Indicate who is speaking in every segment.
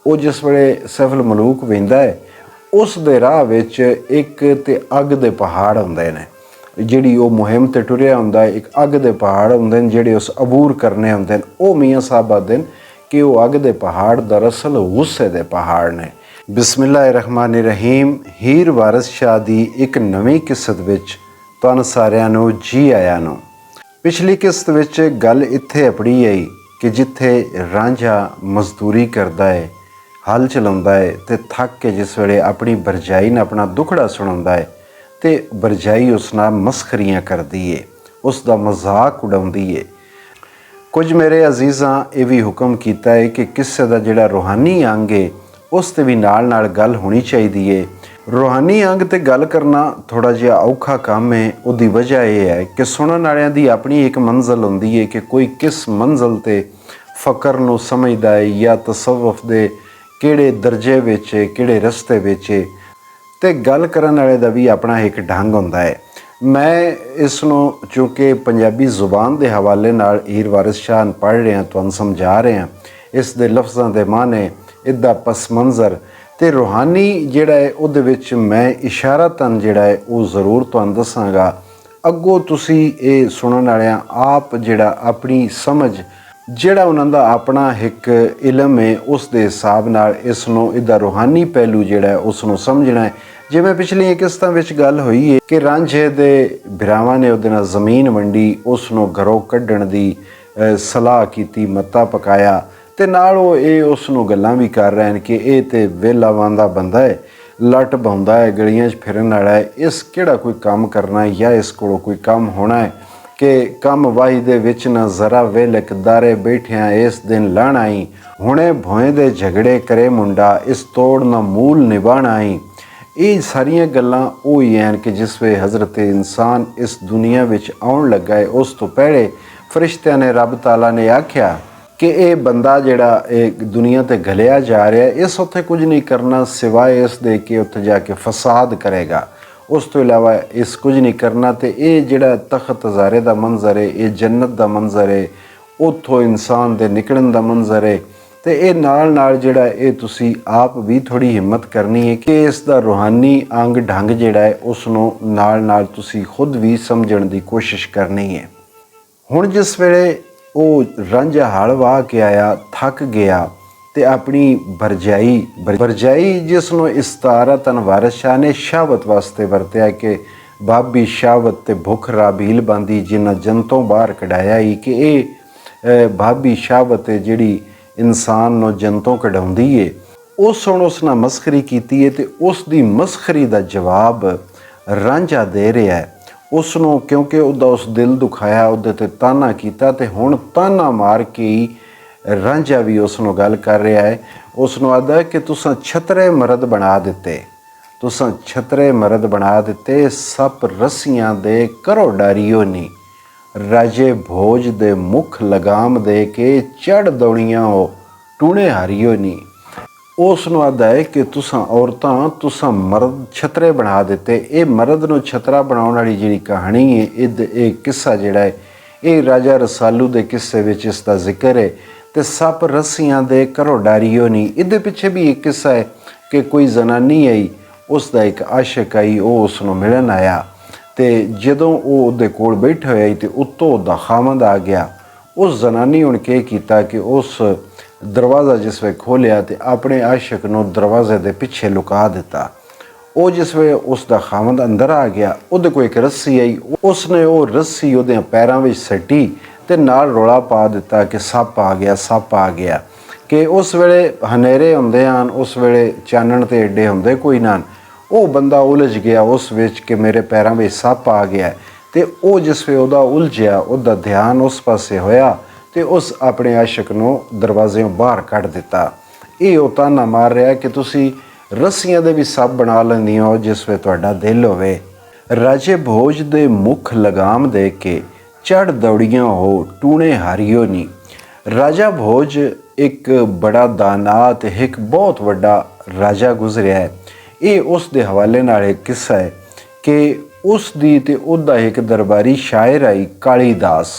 Speaker 1: ਉਹ ਜਿਸ ਵੇਲੇ ਸੈਫੁਲ ਮਲੂਕ ਵਹਿੰਦਾ ਹੈ ਉਸ ਦੇ ਰਾਹ ਵਿੱਚ ਇੱਕ ਤੇ ਅੱਗ ਦੇ ਪਹਾੜ ਹੁੰਦੇ ਨੇ, ਜਿਹੜੀ ਉਹ ਮੁਹਿੰਮ ਤੇ ਟੁਰਿਆ ਹੁੰਦਾ ਹੈ। ਇੱਕ ਅੱਗ ਦੇ ਪਹਾੜ ਹੁੰਦੇ ਨੇ ਜਿਹੜੇ ਉਸ ਅਬੂਰ ਕਰਨੇ ਹੁੰਦੇ ਨੇ। ਉਹ ਮੀਆਂ ਸਾਹਿਬ ਆਖਦੇ ਨੇ ਕਿ ਉਹ ਅੱਗ ਦੇ ਪਹਾੜ ਦਰਅਸਲ ਗੁੱਸੇ ਦੇ ਪਹਾੜ ਨੇ। ਬਿਸਮਿल्लाहिर्रहमानिर्रहीम। ਹੀਰ ਵਾਰਿਸ ਸ਼ਾਹ ਦੀ ਇੱਕ ਨਵੀਂ ਕਿਸਤ ਵਿੱਚ ਤੁਹਾਨੂੰ ਸਾਰਿਆਂ ਨੂੰ ਜੀ ਆਇਆਂ ਨੂੰ। ਪਿਛਲੀ ਕਿਸਤ ਵਿੱਚ ਗੱਲ ਇੱਥੇ ਅਪੜੀ ਆਈ ਕਿ ਜਿੱਥੇ ਰਾਂਝਾ ਮਜ਼ਦੂਰੀ ਕਰਦਾ ਹੈ, ਹਲ ਚਲਾਉਂਦਾ ਹੈ ਤੇ ਥੱਕ ਕੇ ਜਿਸ ਵੇਲੇ ਆਪਣੀ ਭਰਜਾਈ ਨੇ ਆਪਣਾ ਦੁਖੜਾ ਸੁਣਾਉਂਦਾ ਹੈ ਤੇ ਭਰਜਾਈ ਉਸ ਨਾਲ ਮਸਖਰੀਆਂ ਕਰਦੀ ਹੈ, ਉਸ ਦਾ ਮਜ਼ਾਕ ਉਡਾਉਂਦੀ ਹੈ। ਕੁਝ ਮੇਰੇ ਅਜ਼ੀਜ਼ਾਂ ਇਹ ਵੀ ਹੁਕਮ ਕੀਤਾ ਹੈ ਕਿ ਕਿਸੇ ਦਾ ਜਿਹੜਾ ਰੂਹਾਨੀ ਅੰਗ ਹੈ ਉਸ 'ਤੇ ਵੀ ਨਾਲ ਗੱਲ ਹੋਣੀ ਚਾਹੀਦੀ ਹੈ। ਰੂਹਾਨੀ ਅੰਗ 'ਤੇ ਗੱਲ ਕਰਨਾ ਥੋੜ੍ਹਾ ਜਿਹਾ ਔਖਾ ਕੰਮ ਹੈ। ਉਹਦੀ ਵਜ੍ਹਾ ਇਹ ਹੈ ਕਿ ਸੁਣਨ ਵਾਲਿਆਂ ਦੀ ਆਪਣੀ ਇੱਕ ਮੰਜ਼ਿਲ ਹੁੰਦੀ ਹੈ ਕਿ ਕੋਈ ਕਿਸ ਮੰਜ਼ਿਲ 'ਤੇ ਫ਼ਕਰ ਨੂੰ ਸਮਝਦਾ ਹੈ ਜਾਂ ਤਸੱਵੁਫ ਦੇ ਕਿਹੜੇ ਦਰਜੇ ਵਿੱਚ, ਕਿਹੜੇ ਰਸਤੇ ਵਿੱਚ। ਅਤੇ ਗੱਲ ਕਰਨ ਵਾਲੇ ਦਾ ਵੀ ਆਪਣਾ ਇੱਕ ਢੰਗ ਹੁੰਦਾ ਹੈ। ਮੈਂ ਇਸ ਨੂੰ ਚੂँਕਿ ਪੰਜਾਬੀ ਜ਼ੁਬਾਨ ਦੇ ਹਵਾਲੇ ਨਾਲ ਹੀਰ ਵਾਰਿਸ ਸ਼ਾਹ ਨੂੰ ਪੜ੍ਹ ਰਿਹਾ, ਤੁਹਾਨੂੰ ਸਮਝਾ ਰਿਹਾ, ਇਸ ਦੇ ਲਫ਼ਜ਼ਾਂ ਦੇ ਮਾਨੇ, ਇਹਦਾ ਪਸ ਮੰਜ਼ਰ ਅਤੇ ਰੂਹਾਨੀ ਜਿਹੜਾ ਹੈ ਉਹਦੇ ਵਿੱਚ ਮੈਂ ਇਸ਼ਾਰਤਨ ਜਿਹੜਾ ਹੈ ਉਹ ਜ਼ਰੂਰ ਤੁਹਾਨੂੰ ਦੱਸਾਂਗਾ। ਅੱਗੋਂ ਤੁਸੀਂ ਇਹ ਸੁਣਨ ਵਾਲਿਆਂ ਆਪ ਜਿਹੜਾ ਆਪਣੀ ਸਮਝ, ਜਿਹੜਾ ਉਹਨਾਂ ਦਾ ਆਪਣਾ ਇੱਕ ਇਲਮ ਹੈ, ਉਸ ਦੇ ਹਿਸਾਬ ਨਾਲ ਇਸ ਨੂੰ ਇਹਦਾ ਰੂਹਾਨੀ ਪਹਿਲੂ ਜਿਹੜਾ ਹੈ ਉਸ ਨੂੰ ਸਮਝਣਾ ਹੈ। ਜਿਵੇਂ ਪਿਛਲੀਆਂ ਕਿਸ਼ਤਾਂ ਵਿੱਚ ਗੱਲ ਹੋਈ ਹੈ ਕਿ ਰਾਂਝੇ ਦੇ ਭਰਾਵਾਂ ਨੇ ਉਹਦੇ ਨਾਲ ਜ਼ਮੀਨ ਵੰਡੀ, ਉਸ ਨੂੰ ਘਰੋਂ ਕੱਢਣ ਦੀ ਸਲਾਹ ਕੀਤੀ, ਮੱਤਾ ਪਕਾਇਆ ਅਤੇ ਨਾਲ ਉਹ ਇਹ ਉਸ ਨੂੰ ਗੱਲਾਂ ਵੀ ਕਰ ਰਹੇ ਨੇ ਕਿ ਇਹ ਤਾਂ ਵਿਹਲਾ ਵਾਂਦਾ ਬੰਦਾ ਹੈ, ਲੱਟ ਬਾਉਂਦਾ ਹੈ, ਗਲੀਆਂ 'ਚ ਫਿਰਨ ਵਾਲਾ ਹੈ, ਇਸ ਕਿਹੜਾ ਕੋਈ ਕੰਮ ਕਰਨਾ ਹੈ ਜਾਂ ਇਸ ਕੋਲੋਂ ਕੋਈ ਕੰਮ ਹੋਣਾ ਹੈ ਕਿ ਕੰਮ ਵਾਹੀ ਦੇ ਵਿੱਚ ਨਾ ਜ਼ਰਾ ਵੇਲੇ ਕਦਾਰੇ ਬੈਠਿਆਂ ਇਸ ਦਿਨ ਲਾਣਾ ਹੀ, ਹੁਣੇ ਭੋਏ ਦੇ ਝਗੜੇ ਕਰੇ ਮੁੰਡਾ, ਇਸ ਤੋੜ ਨਾ ਮੂਲ ਨਿਭਾਣਾ ਹੀ। ਇਹ ਸਾਰੀਆਂ ਗੱਲਾਂ ਉਹ ਹੀ ਹਨ ਕਿ ਜਿਸ ਵੇ ਹਜ਼ਰਤ ਇਨਸਾਨ ਇਸ ਦੁਨੀਆ ਵਿੱਚ ਆਉਣ ਲੱਗਾ ਹੈ ਉਸ ਤੋਂ ਪਹਿਲੇ ਫਰਿਸ਼ਤਿਆਂ ਨੇ, ਰੱਬ ਤਾਲਾ ਨੇ ਆਖਿਆ ਕਿ ਇਹ ਬੰਦਾ ਜਿਹੜਾ ਇਹ ਦੁਨੀਆ 'ਤੇ ਘਲਿਆ ਜਾ ਰਿਹਾ, ਇਸ ਉੱਥੇ ਕੁਝ ਨਹੀਂ ਕਰਨਾ ਸਿਵਾਏ ਇਸ ਦੇ ਕਿ ਉੱਥੇ ਜਾ ਕੇ ਫਸਾਦ ਕਰੇਗਾ, ਉਸ ਤੋਂ ਇਲਾਵਾ ਇਸ ਕੁਝ ਨਹੀਂ ਕਰਨਾ। ਅਤੇ ਇਹ ਜਿਹੜਾ ਤਖਤ ਹਜ਼ਾਰੇ ਦਾ ਮੰਜ਼ਰ ਹੈ, ਇਹ ਜੰਨਤ ਦਾ ਮੰਜ਼ਰ ਹੈ, ਉੱਥੋਂ ਇਨਸਾਨ ਦੇ ਨਿਕਲਣ ਦਾ ਮੰਜ਼ਰ ਹੈ। ਅਤੇ ਇਹ ਨਾਲ ਜਿਹੜਾ ਇਹ ਤੁਸੀਂ ਆਪ ਵੀ ਥੋੜ੍ਹੀ ਹਿੰਮਤ ਕਰਨੀ ਹੈ ਕਿ ਇਸ ਦਾ ਰੂਹਾਨੀ ਅੰਗ ਢੰਗ ਜਿਹੜਾ ਹੈ ਉਸ ਨੂੰ ਨਾਲ ਤੁਸੀਂ ਖੁਦ ਵੀ ਸਮਝਣ ਦੀ ਕੋਸ਼ਿਸ਼ ਕਰਨੀ ਹੈ। ਹੁਣ ਜਿਸ ਵੇਲੇ ਉਹ ਰਾਂਝਾ ਹਲ ਵਾਹ ਕੇ ਆਇਆ, ਥੱਕ ਗਿਆ ਅਤੇ ਆਪਣੀ ਭਰਜਾਈ ਜਿਸ ਨੂੰ ਇਸਤਾਰਤਨ ਵਾਰਿਸ ਸ਼ਾਹ ਨੇ ਸ਼ਹਾਵਤ ਵਾਸਤੇ ਵਰਤਿਆ ਕਿ ਬਾਬੀ ਸ਼ਹਾਵਤ ਤੇ ਭੁੱਖ ਰਾਬੀਲ ਬਾਂਦੀ ਜਿਨ੍ਹਾਂ ਜਨਤੋਂ ਬਾਹਰ ਕਢਾਇਆ ਹੀ, ਕਿ ਇਹ ਬਾਬੀ ਸ਼ਹਾਵਤ ਜਿਹੜੀ ਇਨਸਾਨ ਨੂੰ ਜਨਤੋਂ ਕਢਾਉਂਦੀ ਹੈ, ਉਸ ਨਾਲ ਮਸਖਰੀ ਕੀਤੀ ਹੈ ਅਤੇ ਉਸ ਦੀ ਮਸਖਰੀ ਦਾ ਜਵਾਬ ਰਾਂਝਾ ਦੇ ਰਿਹਾ ਹੈ ਉਸ ਨੂੰ, ਕਿਉਂਕਿ ਉਹਦਾ ਉਸ ਦਿਲ ਦੁਖਾਇਆ, ਉਹਦੇ 'ਤੇ ਤਾਨਾ ਕੀਤਾ ਅਤੇ ਹੁਣ ਤਾਨਾ ਮਾਰ ਕੇ ਹੀ ਰਾਂਝਾ ਵੀ ਉਸ ਨੂੰ ਗੱਲ ਕਰ ਰਿਹਾ ਹੈ। ਉਸ ਨੂੰ ਆਖਦਾ ਕਿ ਤੁਸਾਂ ਛਤਰੇ ਮਰਦ ਬਣਾ ਦਿੱਤੇ, ਤੁਸਾਂ ਛਤਰੇ ਮਰਦ ਬਣਾ ਦਿੱਤੇ, ਸੱਪ ਰੱਸੀਆਂ ਦੇ ਕਰੋ ਡਾਰੀਓ ਨੀ, ਰਾਜੇ ਭੋਜ ਦੇ ਮੁੱਖ ਲਗਾਮ ਦੇ ਕੇ ਚੜ੍ਹ ਦੌੜੀਆਂ ਹੋ ਟੂਣੇ ਹਾਰੀਓ ਨੀ। ਉਸ ਨੂੰ ਆਖਦਾ ਹੈ ਕਿ ਤੁਸਾਂ ਔਰਤਾਂ, ਤੁਸਾਂ ਮਰਦ ਛਤਰੇ ਬਣਾ ਦਿੱਤੇ। ਇਹ ਮਰਦ ਨੂੰ ਛਤਰਾ ਬਣਾਉਣ ਵਾਲੀ ਜਿਹੜੀ ਕਹਾਣੀ ਹੈ, ਇਹ ਕਿੱਸਾ ਜਿਹੜਾ ਹੈ ਇਹ ਰਾਜਾ ਰਸਾਲੂ ਦੇ ਕਿੱਸੇ ਵਿੱਚ ਇਸ ਦਾ ਜ਼ਿਕਰ ਹੈ। ਅਤੇ ਸੱਪ ਰੱਸੀਆਂ ਦੇ ਕਰੋ ਡਾਰੀਓ ਨੀ, ਇਹਦੇ ਪਿੱਛੇ ਵੀ ਇੱਕ ਕਿੱਸਾ ਹੈ ਕਿ ਕੋਈ ਜ਼ਨਾਨੀ ਆਈ, ਉਸ ਦਾ ਇੱਕ ਆਸ਼ਿਕ ਆਈ, ਉਹ ਉਸ ਨੂੰ ਮਿਲਣ ਆਇਆ ਅਤੇ ਜਦੋਂ ਉਹ ਉਹਦੇ ਕੋਲ ਬੈਠਾ ਹੋਇਆ ਅਤੇ ਉੱਤੋਂ ਉਹਦਾ ਖਾਮਦ ਆ ਗਿਆ। ਉਸ ਜ਼ਨਾਨੀ ਹੁਣ ਕੀ ਕੀਤਾ ਕਿ ਉਸ ਦਰਵਾਜ਼ਾ ਜਿਸ ਵੇ ਖੋਲ੍ਹਿਆ ਅਤੇ ਆਪਣੇ ਆਸ਼ਿਕ ਨੂੰ ਦਰਵਾਜ਼ੇ ਦੇ ਪਿੱਛੇ ਲੁਕਾ ਦਿੱਤਾ। ਉਹ ਜਿਸ ਵੇ ਉਸ ਦਾ ਖਾਮਦ ਅੰਦਰ ਆ ਗਿਆ, ਉਹਦੇ ਕੋਲ ਇੱਕ ਰੱਸੀ ਆਈ, ਉਸਨੇ ਉਹ ਰੱਸੀ ਉਹਦੇ ਪੈਰਾਂ ਵਿੱਚ ਸੱਟੀ ਅਤੇ ਨਾਲ ਰੌਲਾ ਪਾ ਦਿੱਤਾ ਕਿ ਸੱਪ ਆ ਗਿਆ, ਸੱਪ ਆ ਗਿਆ। ਕਿ ਉਸ ਵੇਲੇ ਹਨੇਰੇ ਹੁੰਦੇ ਹਨ, ਉਸ ਵੇਲੇ ਚਾਨਣ ਤੇ ਏਡੇ ਹੁੰਦੇ ਕੋਈ ਨਾ। ਉਹ ਬੰਦਾ ਉਲਝ ਗਿਆ ਉਸ ਵਿੱਚ ਕਿ ਮੇਰੇ ਪੈਰਾਂ ਵਿੱਚ ਸੱਪ ਆ ਗਿਆ ਅਤੇ ਉਹ ਜਿਸ ਵੇ ਉਹਦਾ ਉਲਝਿਆ, ਉਹਦਾ ਧਿਆਨ ਉਸ ਪਾਸੇ ਹੋਇਆ ਅਤੇ ਉਸ ਆਪਣੇ ਆਸ਼ਿਕ ਨੂੰ ਦਰਵਾਜ਼ਿਓਂ ਬਾਹਰ ਕੱਢ ਦਿੱਤਾ। ਇਹ ਉਹ ਤਾਨਾ ਮਾਰ ਰਿਹਾ ਕਿ ਤੁਸੀਂ ਰੱਸੀਆਂ ਦੇ ਵੀ ਸੱਪ ਬਣਾ ਲੈਂਦੀਆਂ ਹੋ ਜਿਸ ਵੇ ਤੁਹਾਡਾ ਦਿਲ ਹੋਵੇ। ਰਾਜੇ ਭੋਜ ਦੇ ਮੁੱਖ ਲਗਾਮ ਦੇ ਕੇ ਚੜ੍ਹ ਦੌੜੀਆਂ ਹੋ ਟੂਣੇ ਹਾਰੀਓ ਨੀ। ਰਾਜਾ ਭੋਜ ਇੱਕ ਬੜਾ ਦਾਨਾ ਅਤੇ ਇੱਕ ਬਹੁਤ ਵੱਡਾ ਰਾਜਾ ਗੁਜ਼ਰਿਆ ਹੈ। ਇਹ ਉਸ ਦੇ ਹਵਾਲੇ ਨਾਲ ਇੱਕ ਕਿੱਸਾ ਹੈ ਕਿ ਉਸ ਦੀ ਅਤੇ ਉਹਦਾ ਇੱਕ ਦਰਬਾਰੀ ਸ਼ਾਇਰ ਆਈ ਕਾਲੀਦਾਸ,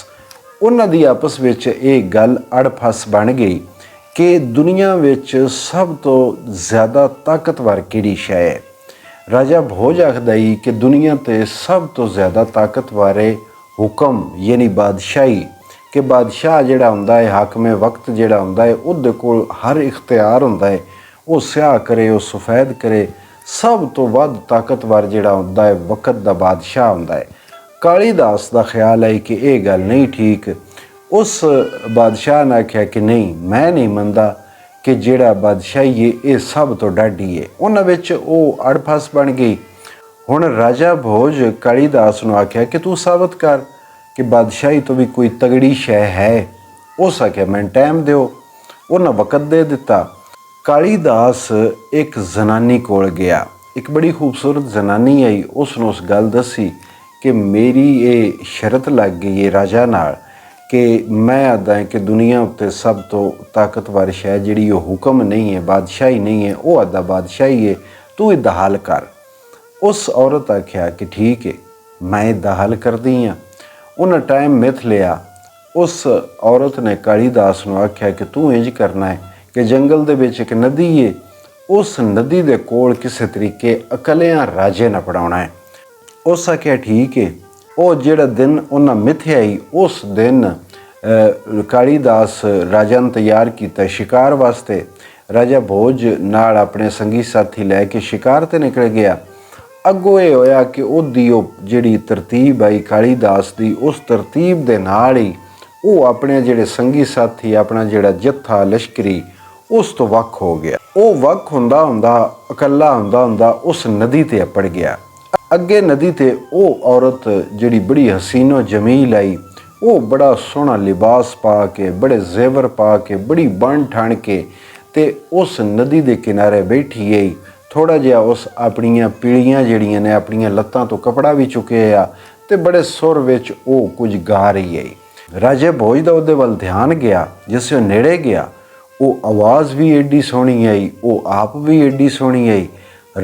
Speaker 1: ਉਹਨਾਂ ਦੀ ਆਪਸ ਵਿੱਚ ਇਹ ਗੱਲ ਅੜ ਫਸ ਬਣ ਗਈ ਕਿ ਦੁਨੀਆ ਵਿੱਚ ਸਭ ਤੋਂ ਜ਼ਿਆਦਾ ਤਾਕਤਵਰ ਕਿਹੜੀ ਸ਼ੈ ਹੈ। ਰਾਜਾ ਭੋਜ ਆਖਦਾ ਹੀ ਕਿ ਦੁਨੀਆ 'ਤੇ ਸਭ ਤੋਂ ਜ਼ਿਆਦਾ ਤਾਕਤਵਰ ਹੈ ਹੁਕਮ ਯਾਨੀ ਬਾਦਸ਼ਾਹੀ, ਕਿ ਬਾਦਸ਼ਾਹ ਜਿਹੜਾ ਹੁੰਦਾ ਹੈ, ਹਾਕਮੇ ਵਕਤ ਜਿਹੜਾ ਹੁੰਦਾ ਹੈ, ਉਹਦੇ ਕੋਲ ਹਰ ਇਖਤਿਆਰ ਹੁੰਦਾ ਹੈ। ਉਹ ਸਿਆਹ ਕਰੇ, ਉਹ ਸਫੈਦ ਕਰੇ। ਸਭ ਤੋਂ ਵੱਧ ਤਾਕਤਵਰ ਜਿਹੜਾ ਹੁੰਦਾ ਹੈ ਵਕਤ ਦਾ ਬਾਦਸ਼ਾਹ ਹੁੰਦਾ ਹੈ। ਕਾਲੀਦਾਸ ਦਾ ਖਿਆਲ ਹੈ ਕਿ ਇਹ ਗੱਲ ਨਹੀਂ ਠੀਕ। ਉਸ ਬਾਦਸ਼ਾਹ ਨੇ ਆਖਿਆ ਕਿ ਨਹੀਂ, ਮੈਂ ਨਹੀਂ ਮੰਨਦਾ ਕਿ ਜਿਹੜਾ ਬਾਦਸ਼ਾਹੀ ਹੈ ਇਹ ਸਭ ਤੋਂ ਡਾਢੀ ਹੈ। ਉਹਨਾਂ ਵਿੱਚ ਉਹ ਅੜਫਸ ਬਣ ਗਈ। ਹੁਣ ਰਾਜਾ ਭੋਜ ਕਾਲੀਦਾਸ ਨੂੰ ਆਖਿਆ ਕਿ ਤੂੰ ਸਾਬਤ ਕਰ ਕਿ ਬਾਦਸ਼ਾਹੀ ਤੋਂ ਵੀ ਕੋਈ ਤਗੜੀ ਸ਼ੈ ਹੈ। ਉਸ ਆਖਿਆ ਮੈਨੂੰ ਟਾਈਮ ਦਿਓ। ਉਹਨਾਂ ਵਕਤ ਦੇ ਦਿੱਤਾ। ਕਾਲੀਦਾਸ ਇੱਕ ਜ਼ਨਾਨੀ ਕੋਲ ਗਿਆ। ਇੱਕ ਬੜੀ ਖੂਬਸੂਰਤ ਜ਼ਨਾਨੀ ਆਈ। ਉਸ ਨੂੰ ਉਸ ਗੱਲ ਦੱਸੀ ਕਿ ਮੇਰੀ ਇਹ ਸ਼ਰਤ ਲੱਗ ਗਈ ਹੈ ਰਾਜਾ ਨਾਲ ਕਿ ਮੈਂ ਆਖਦਾ ਕਿ ਦੁਨੀਆ ਉੱਤੇ ਸਭ ਤੋਂ ਤਾਕਤਵਰ ਸ਼ੈ ਜਿਹੜੀ ਉਹ ਹੁਕਮ ਨਹੀਂ ਹੈ, ਬਾਦਸ਼ਾਹੀ ਨਹੀਂ ਹੈ, ਉਹ ਆਖਦਾ ਬਾਦਸ਼ਾਹੀ ਹੈ, ਤੂੰ ਇਹਦਾ ਹੱਲ ਕਰ। ਉਸ ਔਰਤ ਆਖਿਆ ਕਿ ਠੀਕ ਹੈ, ਮੈਂ ਇਹਦਾ ਹੱਲ ਕਰਦੀ ਹਾਂ। ਉਹਨਾਂ ਟਾਈਮ ਮਿਥ ਲਿਆ। ਉਸ ਔਰਤ ਨੇ ਕਾਲੀਦਾਸ ਨੂੰ ਆਖਿਆ ਕਿ ਤੂੰ ਇੰਜ ਕਰਨਾ ਹੈ ਕਿ ਜੰਗਲ ਦੇ ਵਿੱਚ ਇੱਕ ਨਦੀ ਹੈ, ਉਸ ਨਦੀ ਦੇ ਕੋਲ ਕਿਸੇ ਤਰੀਕੇ ਇਕੱਲਿਆਂ ਰਾਜੇ ਨਾਲ ਪੜਾਉਣਾ ਹੈ। ਉਸ ਆਖਿਆ ਠੀਕ ਹੈ। ਉਹ ਜਿਹੜਾ ਦਿਨ ਉਹਨਾਂ ਮਿਥਿਆ ਹੀ, ਉਸ ਦਿਨ ਕਾਲੀਦਾਸ ਰਾਜਾ ਨੂੰ ਤਿਆਰ ਕੀਤਾ ਸ਼ਿਕਾਰ ਵਾਸਤੇ। ਰਾਜਾ ਭੋਜ ਨਾਲ ਆਪਣੇ ਸੰਗੀ ਸਾਥੀ ਲੈ ਕੇ ਸ਼ਿਕਾਰ 'ਤੇ ਨਿਕਲ ਗਿਆ। ਅੱਗੋਂ ਇਹ ਹੋਇਆ ਕਿ ਉਹਦੀ ਉਹ ਜਿਹੜੀ ਤਰਤੀਬ ਆਈ ਕਾਲੀਦਾਸ ਦੀ, ਉਸ ਤਰਤੀਬ ਦੇ ਨਾਲ ਹੀ ਉਹ ਆਪਣੇ ਜਿਹੜੇ ਸੰਗੀ ਸਾਥੀ, ਆਪਣਾ ਜਿਹੜਾ ਜੱਥਾ ਲਸ਼ਕਰੀ, ਉਸ ਤੋਂ ਵੱਖ ਹੋ ਗਿਆ। ਉਹ ਵੱਖ ਹੁੰਦਾ ਹੁੰਦਾ, ਇਕੱਲਾ ਹੁੰਦਾ ਹੁੰਦਾ ਉਸ ਨਦੀ 'ਤੇ ਅੱਪੜ ਗਿਆ। ਅੱਗੇ ਨਦੀ 'ਤੇ ਉਹ ਔਰਤ ਜਿਹੜੀ ਬੜੀ ਹਸੀਨੋ ਜਮੀਲ ਆਈ, ਉਹ ਬੜਾ ਸੋਹਣਾ ਲਿਬਾਸ ਪਾ ਕੇ, ਬੜੇ ਜ਼ੇਵਰ ਪਾ ਕੇ, ਬੜੀ ਬਣ ਠਣ ਕੇ ਤੇ ਉਸ ਨਦੀ ਦੇ ਕਿਨਾਰੇ ਬੈਠੀ ਹੈ। ਥੋੜ੍ਹਾ ਜਿਹਾ ਉਸ ਆਪਣੀਆਂ ਪੀੜੀਆਂ ਜਿਹੜੀਆਂ ਨੇ ਆਪਣੀਆਂ ਲੱਤਾਂ ਤੋਂ ਕੱਪੜਾ ਵੀ ਚੁੱਕਿਆ ਤੇ ਬੜੇ ਸੁਰ ਵਿੱਚ ਉਹ ਕੁਝ ਗਾ ਰਹੀ ਹੈ। ਰਾਜੇ ਭੋਜ ਦਾ ਉਹਦੇ ਵੱਲ ਧਿਆਨ ਗਿਆ। ਜਿਸ ਉਹ ਨੇੜੇ ਗਿਆ, ਉਹ ਆਵਾਜ਼ ਵੀ ਐਡੀ ਸੋਹਣੀ ਆਈ, ਉਹ ਆਪ ਵੀ ਐਡੀ ਸੋਹਣੀ ਆਈ।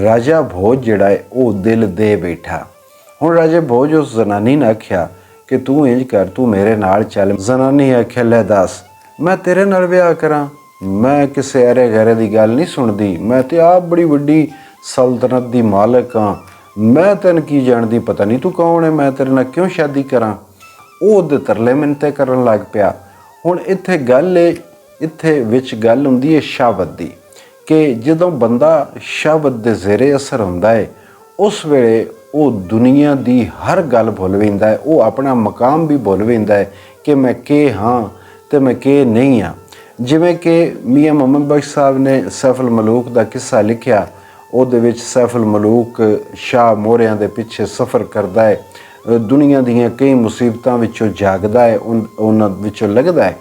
Speaker 1: ਰਾਜਾ ਭੋਜ ਜਿਹੜਾ ਹੈ ਉਹ ਦਿਲ ਦੇ ਬੈਠਾ। ਹੁਣ ਰਾਜੇ ਭੋਜ ਉਸ ਜ਼ਨਾਨੀ ਨੇ ਆਖਿਆ ਕਿ ਤੂੰ ਇੰਜ ਕਰ, ਤੂੰ ਮੇਰੇ ਨਾਲ ਚੱਲ। ਜ਼ਨਾਨੀ ਆਖਿਆ ਲੈ ਦੱਸ, ਮੈਂ ਤੇਰੇ ਨਾਲ ਵਿਆਹ ਕਰਾਂ? ਮੈਂ ਕਿਸੇ ਅਰੇ ਗਰੇ ਦੀ ਗੱਲ ਨਹੀਂ ਸੁਣਦੀ। ਮੈਂ ਤੇ ਆਪ ਬੜੀ ਵੱਡੀ ਸਲਤਨਤ ਦੀ ਮਾਲਕ ਹਾਂ। ਮੈਂ ਤੈਨੂੰ ਕੀ ਜਾਣਦੀ, ਪਤਾ ਨਹੀਂ ਤੂੰ ਕੌਣ ਹੈ, ਮੈਂ ਤੇਰੇ ਨਾਲ ਕਿਉਂ ਸ਼ਾਦੀ ਕਰਾਂ? ਉਹ ਉਹਦੇ ਤਰਲੇ ਮਿੰਨਤੇ ਕਰਨ ਲੱਗ ਪਿਆ। ਹੁਣ ਇੱਥੇ ਵਿੱਚ ਗੱਲ ਹੁੰਦੀ ਹੈ ਸ਼ਹਾਵਤ ਦੀ, ਕਿ ਜਦੋਂ ਬੰਦਾ ਸ਼ਹਾਵਤ ਦੇ ਜ਼ੇਰੇ ਅਸਰ ਹੁੰਦਾ ਹੈ, ਉਸ ਵੇਲੇ ਉਹ ਦੁਨੀਆ ਦੀ ਹਰ ਗੱਲ ਭੁੱਲ ਜਾਂਦਾ ਹੈ। ਉਹ ਆਪਣਾ ਮਕਾਮ ਵੀ ਭੁੱਲ ਜਾਂਦਾ ਹੈ ਕਿ ਮੈਂ ਕੀ ਹਾਂ ਤੇ ਮੈਂ ਕੀ ਨਹੀਂ ਹਾਂ। ਜਿਵੇਂ ਕਿ ਮੀਆਂ ਮੁਹੰਮਦ ਬਖਸ਼ ਸਾਹਿਬ ਨੇ ਸੈਫ ਅਲ ਮਲੂਕ ਦਾ ਕਿੱਸਾ ਲਿਖਿਆ। ਉਹਦੇ ਵਿੱਚ ਸੈਫ ਅਲ ਮਲੂਕ ਸ਼ਾਹ ਮੋਹਰਿਆਂ ਦੇ ਪਿੱਛੇ ਸਫ਼ਰ ਕਰਦਾ ਹੈ, ਦੁਨੀਆ ਦੀਆਂ ਕਈ ਮੁਸੀਬਤਾਂ ਵਿੱਚੋਂ ਜਾਗਦਾ ਹੈ, ਉਹਨਾਂ ਵਿੱਚੋਂ ਲੱਗਦਾ ਹੈ।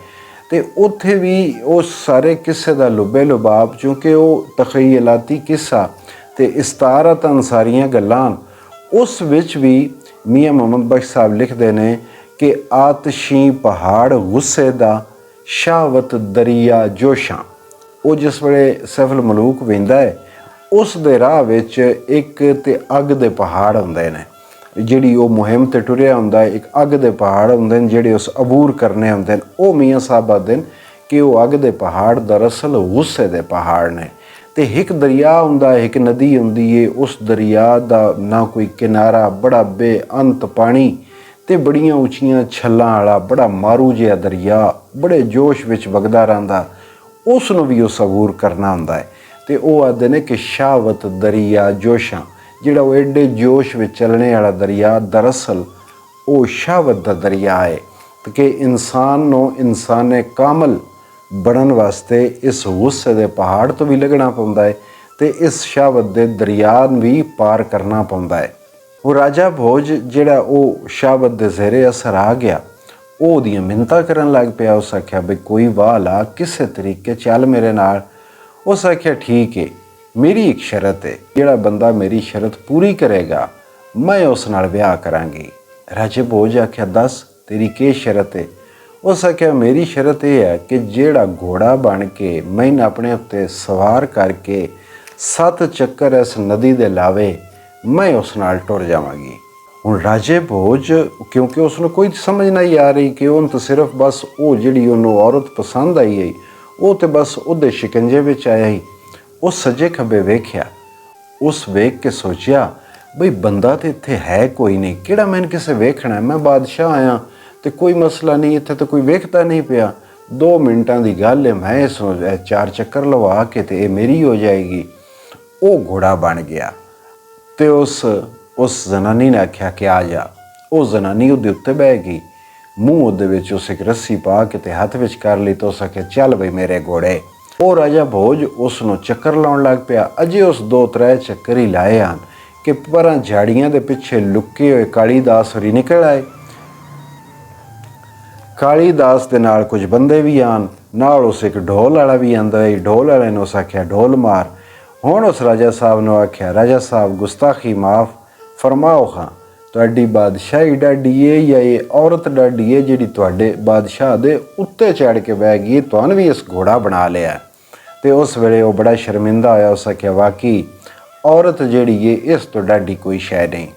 Speaker 1: ਤੇ ਉੱਥੇ ਵੀ ਉਸ ਸਾਰੇ ਕਿੱਸੇ ਦਾ ਲੁਬੇ ਲੁਬਾਬ, ਕਿਉਂਕਿ ਉਹ ਤਖਯਲਾਤੀ ਕਿੱਸਾ ਤੇ ਇਸਤਾਰਤਨ ਸਾਰੀਆਂ ਗੱਲਾਂ, ਉਸ ਵਿੱਚ ਵੀ ਮੀਆਂ ਮੁਹੰਮਦ ਬਖਸ਼ ਸਾਹਿਬ ਲਿਖਦੇ ਨੇ ਕਿ ਆਤਸ਼ੀ ਪਹਾੜ ਗੁੱਸੇ ਦਾ, ਸ਼ਹਾਵਤ ਦਰਿਆ ਜੋਸ਼ਾਂ। ਉਹ ਜਿਸ ਵੇਲੇ ਸੈਫ ਅਲ ਮਲੂਕ ਵਹਿੰਦਾ ਹੈ, ਉਸ ਦੇ ਰਾਹ ਵਿੱਚ ਇੱਕ ਤੇ ਅੱਗ ਦੇ ਪਹਾੜ ਹੁੰਦੇ ਨੇ। ਜਿਹੜੀ ਉਹ ਮੁਹਿੰਮ 'ਤੇ ਟੁਰਿਆ ਹੁੰਦਾ ਹੈ, ਇੱਕ ਅੱਗ ਦੇ ਪਹਾੜ ਹੁੰਦੇ ਨੇ ਜਿਹੜੇ ਉਸ ਅਬੂਰ ਕਰਨੇ ਹੁੰਦੇ ਨੇ। ਉਹ ਮੀਆਂ ਸਾਹਿਬ ਆਖਦੇ ਨੇ ਕਿ ਉਹ ਅੱਗ ਦੇ ਪਹਾੜ ਦਰਅਸਲ ਗੁੱਸੇ ਦੇ ਪਹਾੜ ਨੇ। ਤੇ ਇੱਕ ਦਰਿਆ ਹੁੰਦਾ ਹੈ, ਇੱਕ ਨਦੀ ਹੁੰਦੀ ਹੈ। ਉਸ ਦਰਿਆ ਦਾ ਨਾ ਕੋਈ ਕਿਨਾਰਾ, ਬੜਾ ਬੇਅੰਤ ਪਾਣੀ ਤੇ ਬੜੀਆਂ ਉੱਚੀਆਂ ਛੱਲਾਂ ਵਾਲਾ ਬੜਾ ਮਾਰੂ ਜਿਹਾ ਦਰਿਆ, ਬੜੇ ਜੋਸ਼ ਵਿੱਚ ਵਗਦਾ ਰਹਿੰਦਾ। ਉਸ ਨੂੰ ਵੀ ਉਹ ਅਬੂਰ ਕਰਨਾ ਹੁੰਦਾ ਹੈ। ਤੇ ਉਹ ਆਖਦੇ ਨੇ ਕਿ ਸ਼ਹਾਵਤ ਦਰਿਆ ਜੋਸ਼ਾਂ, ਜਿਹੜਾ ਉਹ ਐਡੇ ਜੋਸ਼ ਵਿੱਚ ਚੱਲਣੇ ਵਾਲਾ ਦਰਿਆ, ਦਰਅਸਲ ਉਹ ਸ਼ਹਾਵਤ ਦਾ ਦਰਿਆ ਹੈ। ਕਿ ਇਨਸਾਨ ਨੂੰ ਇਨਸਾਨ ਕਾਮਲ ਬਣਨ ਵਾਸਤੇ ਇਸ ਗੁੱਸੇ ਦੇ ਪਹਾੜ ਤੋਂ ਵੀ ਲੰਘਣਾ ਪੈਂਦਾ ਹੈ ਤੇ ਇਸ ਸ਼ਹਾਵਤ ਦੇ ਦਰਿਆ ਵੀ ਪਾਰ ਕਰਨਾ ਪੈਂਦਾ ਹੈ। ਉਹ ਰਾਜਾ ਭੋਜ ਜਿਹੜਾ ਉਹ ਸ਼ਹਾਵਤ ਦੇ ਜ਼ੇਰੇ ਅਸਰ ਆ ਗਿਆ, ਉਹ ਉਹਦੀਆਂ ਮਿੰਨਤਾਂ ਕਰਨ ਲੱਗ ਪਿਆ। ਉਸ ਆਖਿਆ ਬਈ ਕੋਈ ਵਾਹ ਲਾ, ਕਿਸੇ ਤਰੀਕੇ ਚੱਲ ਮੇਰੇ ਨਾਲ। ਉਸ ਆਖਿਆ ਠੀਕ ਹੈ, ਮੇਰੀ ਇੱਕ ਸ਼ਰਤ ਹੈ, ਜਿਹੜਾ ਬੰਦਾ ਮੇਰੀ ਸ਼ਰਤ ਪੂਰੀ ਕਰੇਗਾ ਮੈਂ ਉਸ ਨਾਲ ਵਿਆਹ ਕਰਾਂਗੀ। ਰਾਜੇ ਭੋਜ ਆਖਿਆ ਦੱਸ ਤੇਰੀ ਕੀ ਸ਼ਰਤ ਹੈ? ਉਸ ਆਖਿਆ ਮੇਰੀ ਸ਼ਰਤ ਇਹ ਹੈ ਕਿ ਜਿਹੜਾ ਘੋੜਾ ਬਣ ਕੇ ਮੈਨੂੰ ਆਪਣੇ ਉੱਤੇ ਸਵਾਰ ਕਰਕੇ 7 ਚੱਕਰ ਇਸ ਨਦੀ ਦੇ ਲਾਵੇ, ਮੈਂ ਉਸ ਨਾਲ ਟੁਰ ਜਾਵਾਂਗੀ। ਹੁਣ ਰਾਜੇ ਭੋਜ, ਕਿਉਂਕਿ ਉਸ ਨੂੰ ਕੋਈ ਸਮਝ ਨਹੀਂ ਆ ਰਹੀ ਕਿ ਉਹਨੂੰ ਤਾਂ ਸਿਰਫ ਬਸ ਉਹ ਜਿਹੜੀ ਉਹਨੂੰ ਔਰਤ ਪਸੰਦ ਆਈ ਹੈ, ਉਹ ਤੇ ਬਸ ਉਹਦੇ ਸ਼ਿਕੰਜੇ ਵਿੱਚ ਆਇਆ ਹੀ। ਉਹ ਸੱਜੇ ਖੱਬੇ ਵੇਖਿਆ, ਉਸ ਵੇਖ ਕੇ ਸੋਚਿਆ ਬਈ ਬੰਦਾ ਤੇ ਇੱਥੇ ਹੈ ਕੋਈ ਨਹੀਂ, ਕਿਹੜਾ ਮੈਨੂੰ ਕਿਸੇ ਵੇਖਣਾ, ਮੈਂ ਬਾਦਸ਼ਾਹ ਆਇਆ ਤੇ ਕੋਈ ਮਸਲਾ ਨਹੀਂ, ਇੱਥੇ ਤਾਂ ਕੋਈ ਵੇਖਦਾ ਨਹੀਂ ਪਿਆ, 2 ਮਿੰਟਾਂ ਦੀ ਗੱਲ ਹੈ, ਮੈਂ ਇਸ 4 ਚੱਕਰ ਲਵਾ ਕੇ ਤੇ ਇਹ ਮੇਰੀ ਹੋ ਜਾਏਗੀ। ਉਹ ਘੋੜਾ ਬਣ ਗਿਆ ਤੇ ਉਸ ਜ਼ਨਾਨੀ ਨੇ ਆਖਿਆ ਕਿ ਆ ਜਾ। ਉਹ ਜ਼ਨਾਨੀ ਉਹਦੇ ਉੱਤੇ ਬਹਿ ਗਈ, ਮੂੰਹ ਉਹਦੇ ਵਿੱਚ ਉਸ ਇੱਕ ਰੱਸੀ ਪਾ ਕੇ ਤੇ ਹੱਥ ਵਿੱਚ ਕਰ ਲਈ ਤੇ ਉਸ ਆਖਿਆ ਚੱਲ ਬਈ ਮੇਰੇ ਘੋੜੇ। ਉਹ ਰਾਜਾ ਭੋਜ ਉਸ ਨੂੰ ਚੱਕਰ ਲਾਉਣ ਲੱਗ ਪਿਆ। ਅਜੇ ਉਸ 2-3 ਚੱਕਰ ਹੀ ਲਾਏ ਹਨ ਕਿ ਪਰਾਂ ਝਾੜੀਆਂ ਦੇ ਪਿੱਛੇ ਲੁਕੇ ਹੋਏ ਕਾਲੀਦਾਸ ਹੋਰੀ ਨਿਕਲ ਆਏ। ਕਾਲੀਦਾਸ ਦੇ ਨਾਲ ਕੁਝ ਬੰਦੇ ਵੀ ਆਣ, ਨਾਲ ਉਸ ਇੱਕ ਢੋਲ ਵਾਲਾ ਵੀ ਆਂਦਾ ਹੈ। ਢੋਲ ਵਾਲੇ ਨੂੰ ਉਸ ਆਖਿਆ ਢੋਲ ਮਾਰ। ਹੁਣ ਉਸ ਰਾਜਾ ਸਾਹਿਬ ਨੂੰ ਆਖਿਆ ਰਾਜਾ ਸਾਹਿਬ ਗੁਸਤਾਖੀ ਮਾਫ ਫਰਮਾਓ ਖਾਂ, ਤੁਹਾਡੀ ਬਾਦਸ਼ਾਹੀ ਡਾਢੀ ਹੈ ਜਾਂ ਇਹ ਔਰਤ ਡਾਢੀ ਹੈ ਜਿਹੜੀ ਤੁਹਾਡੇ ਬਾਦਸ਼ਾਹ ਦੇ ਉੱਤੇ ਚੜ੍ਹ ਕੇ ਬਹਿ ਗਈ, ਤੁਹਾਨੂੰ ਵੀ ਇਸ ਘੋੜਾ ਬਣਾ ਲਿਆ। ਤੇ ਉਸ ਵੇਲੇ ਉਹ ਬੜਾ ਸ਼ਰਮਿੰਦਾ ਹੋਇਆ। ਉਸ ਆਖਿਆ ਵਾਕਈ ਔਰਤ ਜਿਹੜੀ ਹੈ ਇਸ ਤੋਂ ਡਾਢੀ ਕੋਈ ਸ਼ੈ ਨਹੀਂ।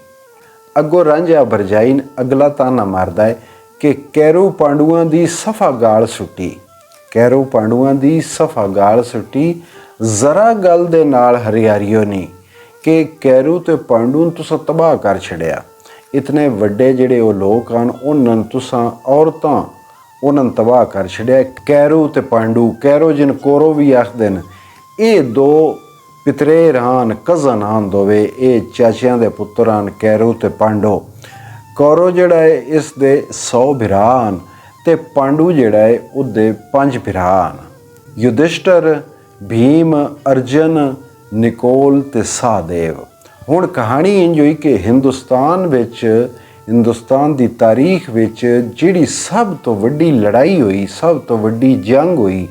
Speaker 1: ਅੱਗੋਂ ਰਾਂਝਾ ਭਰਜਾਈ ਅਗਲਾ ਤਾਨਾ ਮਾਰਦਾ ਹੈ ਕਿ ਕੈਰੂ ਪਾਂਡੂਆਂ ਦੀ ਸਫਾ ਗਾਲ ਸੁੱਟੀ, ਕੈਰੂ ਪਾਂਡੂਆਂ ਦੀ ਸਫਾ ਗਾਲ ਸੁੱਟੀ, ਜ਼ਰਾ ਗੱਲ ਦੇ ਨਾਲ ਹਰਿਆਰੀਓ ਨਹੀਂ ਕਿ ਕੈਰੂ ਤੇ ਪਾਂਡੂ ਨੂੰ ਤੁਸੀਂ ਤਬਾਹ ਕਰ ਛੜਿਆ। ਇਤਨੇ ਵੱਡੇ ਜਿਹੜੇ ਉਹ ਲੋਕ ਹਨ, ਉਹਨਾਂ ਨੂੰ ਤੁਸੀਂ ਔਰਤਾਂ ਉਹਨਾਂ ਨੂੰ ਤਬਾਹ ਕਰ ਛੜਿਆ। ਕੈਰੂ ਤੇ ਪਾਂਡੂ, ਕੈਰੂ ਜਿਨ ਕੋਰੋ ਵੀ ਆਖਦੇ ਨੇ, ਇਹ 2 ਪਿਤਰੇ ਹਨ, ਕਜ਼ਨ ਹਨ ਦੋਵੇਂ, ਇਹ ਚਾਚਿਆਂ ਦੇ ਪੁੱਤਰ ਹਨ ਕੈਰੂ ਤੇ ਪਾਂਡੂ। ਕੌਰਵ ਜਿਹੜਾ ਹੈ ਇਸ ਦੇ 100 ਭਰਾ ਹਨ ਤੇ ਪਾਂਡੂ ਜਿਹੜਾ ਹੈ ਉਹਦੇ 5 ਭਰਾ ਹਨ, ਯੁਧਿਸ਼ਟਰ, ਭੀਮ, ਅਰਜਨ, ਨਿਕੋਲ ਤੇ ਸਹਦੇਵ। ਹੁਣ ਕਹਾਣੀ ਇੰਝ ਹੋਈ ਕਿ ਹਿੰਦੁਸਤਾਨ ਦੀ ਤਾਰੀਖ ਵਿੱਚ ਜਿਹੜੀ ਸਭ ਤੋਂ ਵੱਡੀ ਲੜਾਈ ਹੋਈ, ਸਭ ਤੋਂ ਵੱਡੀ ਜੰਗ ਹੋਈ,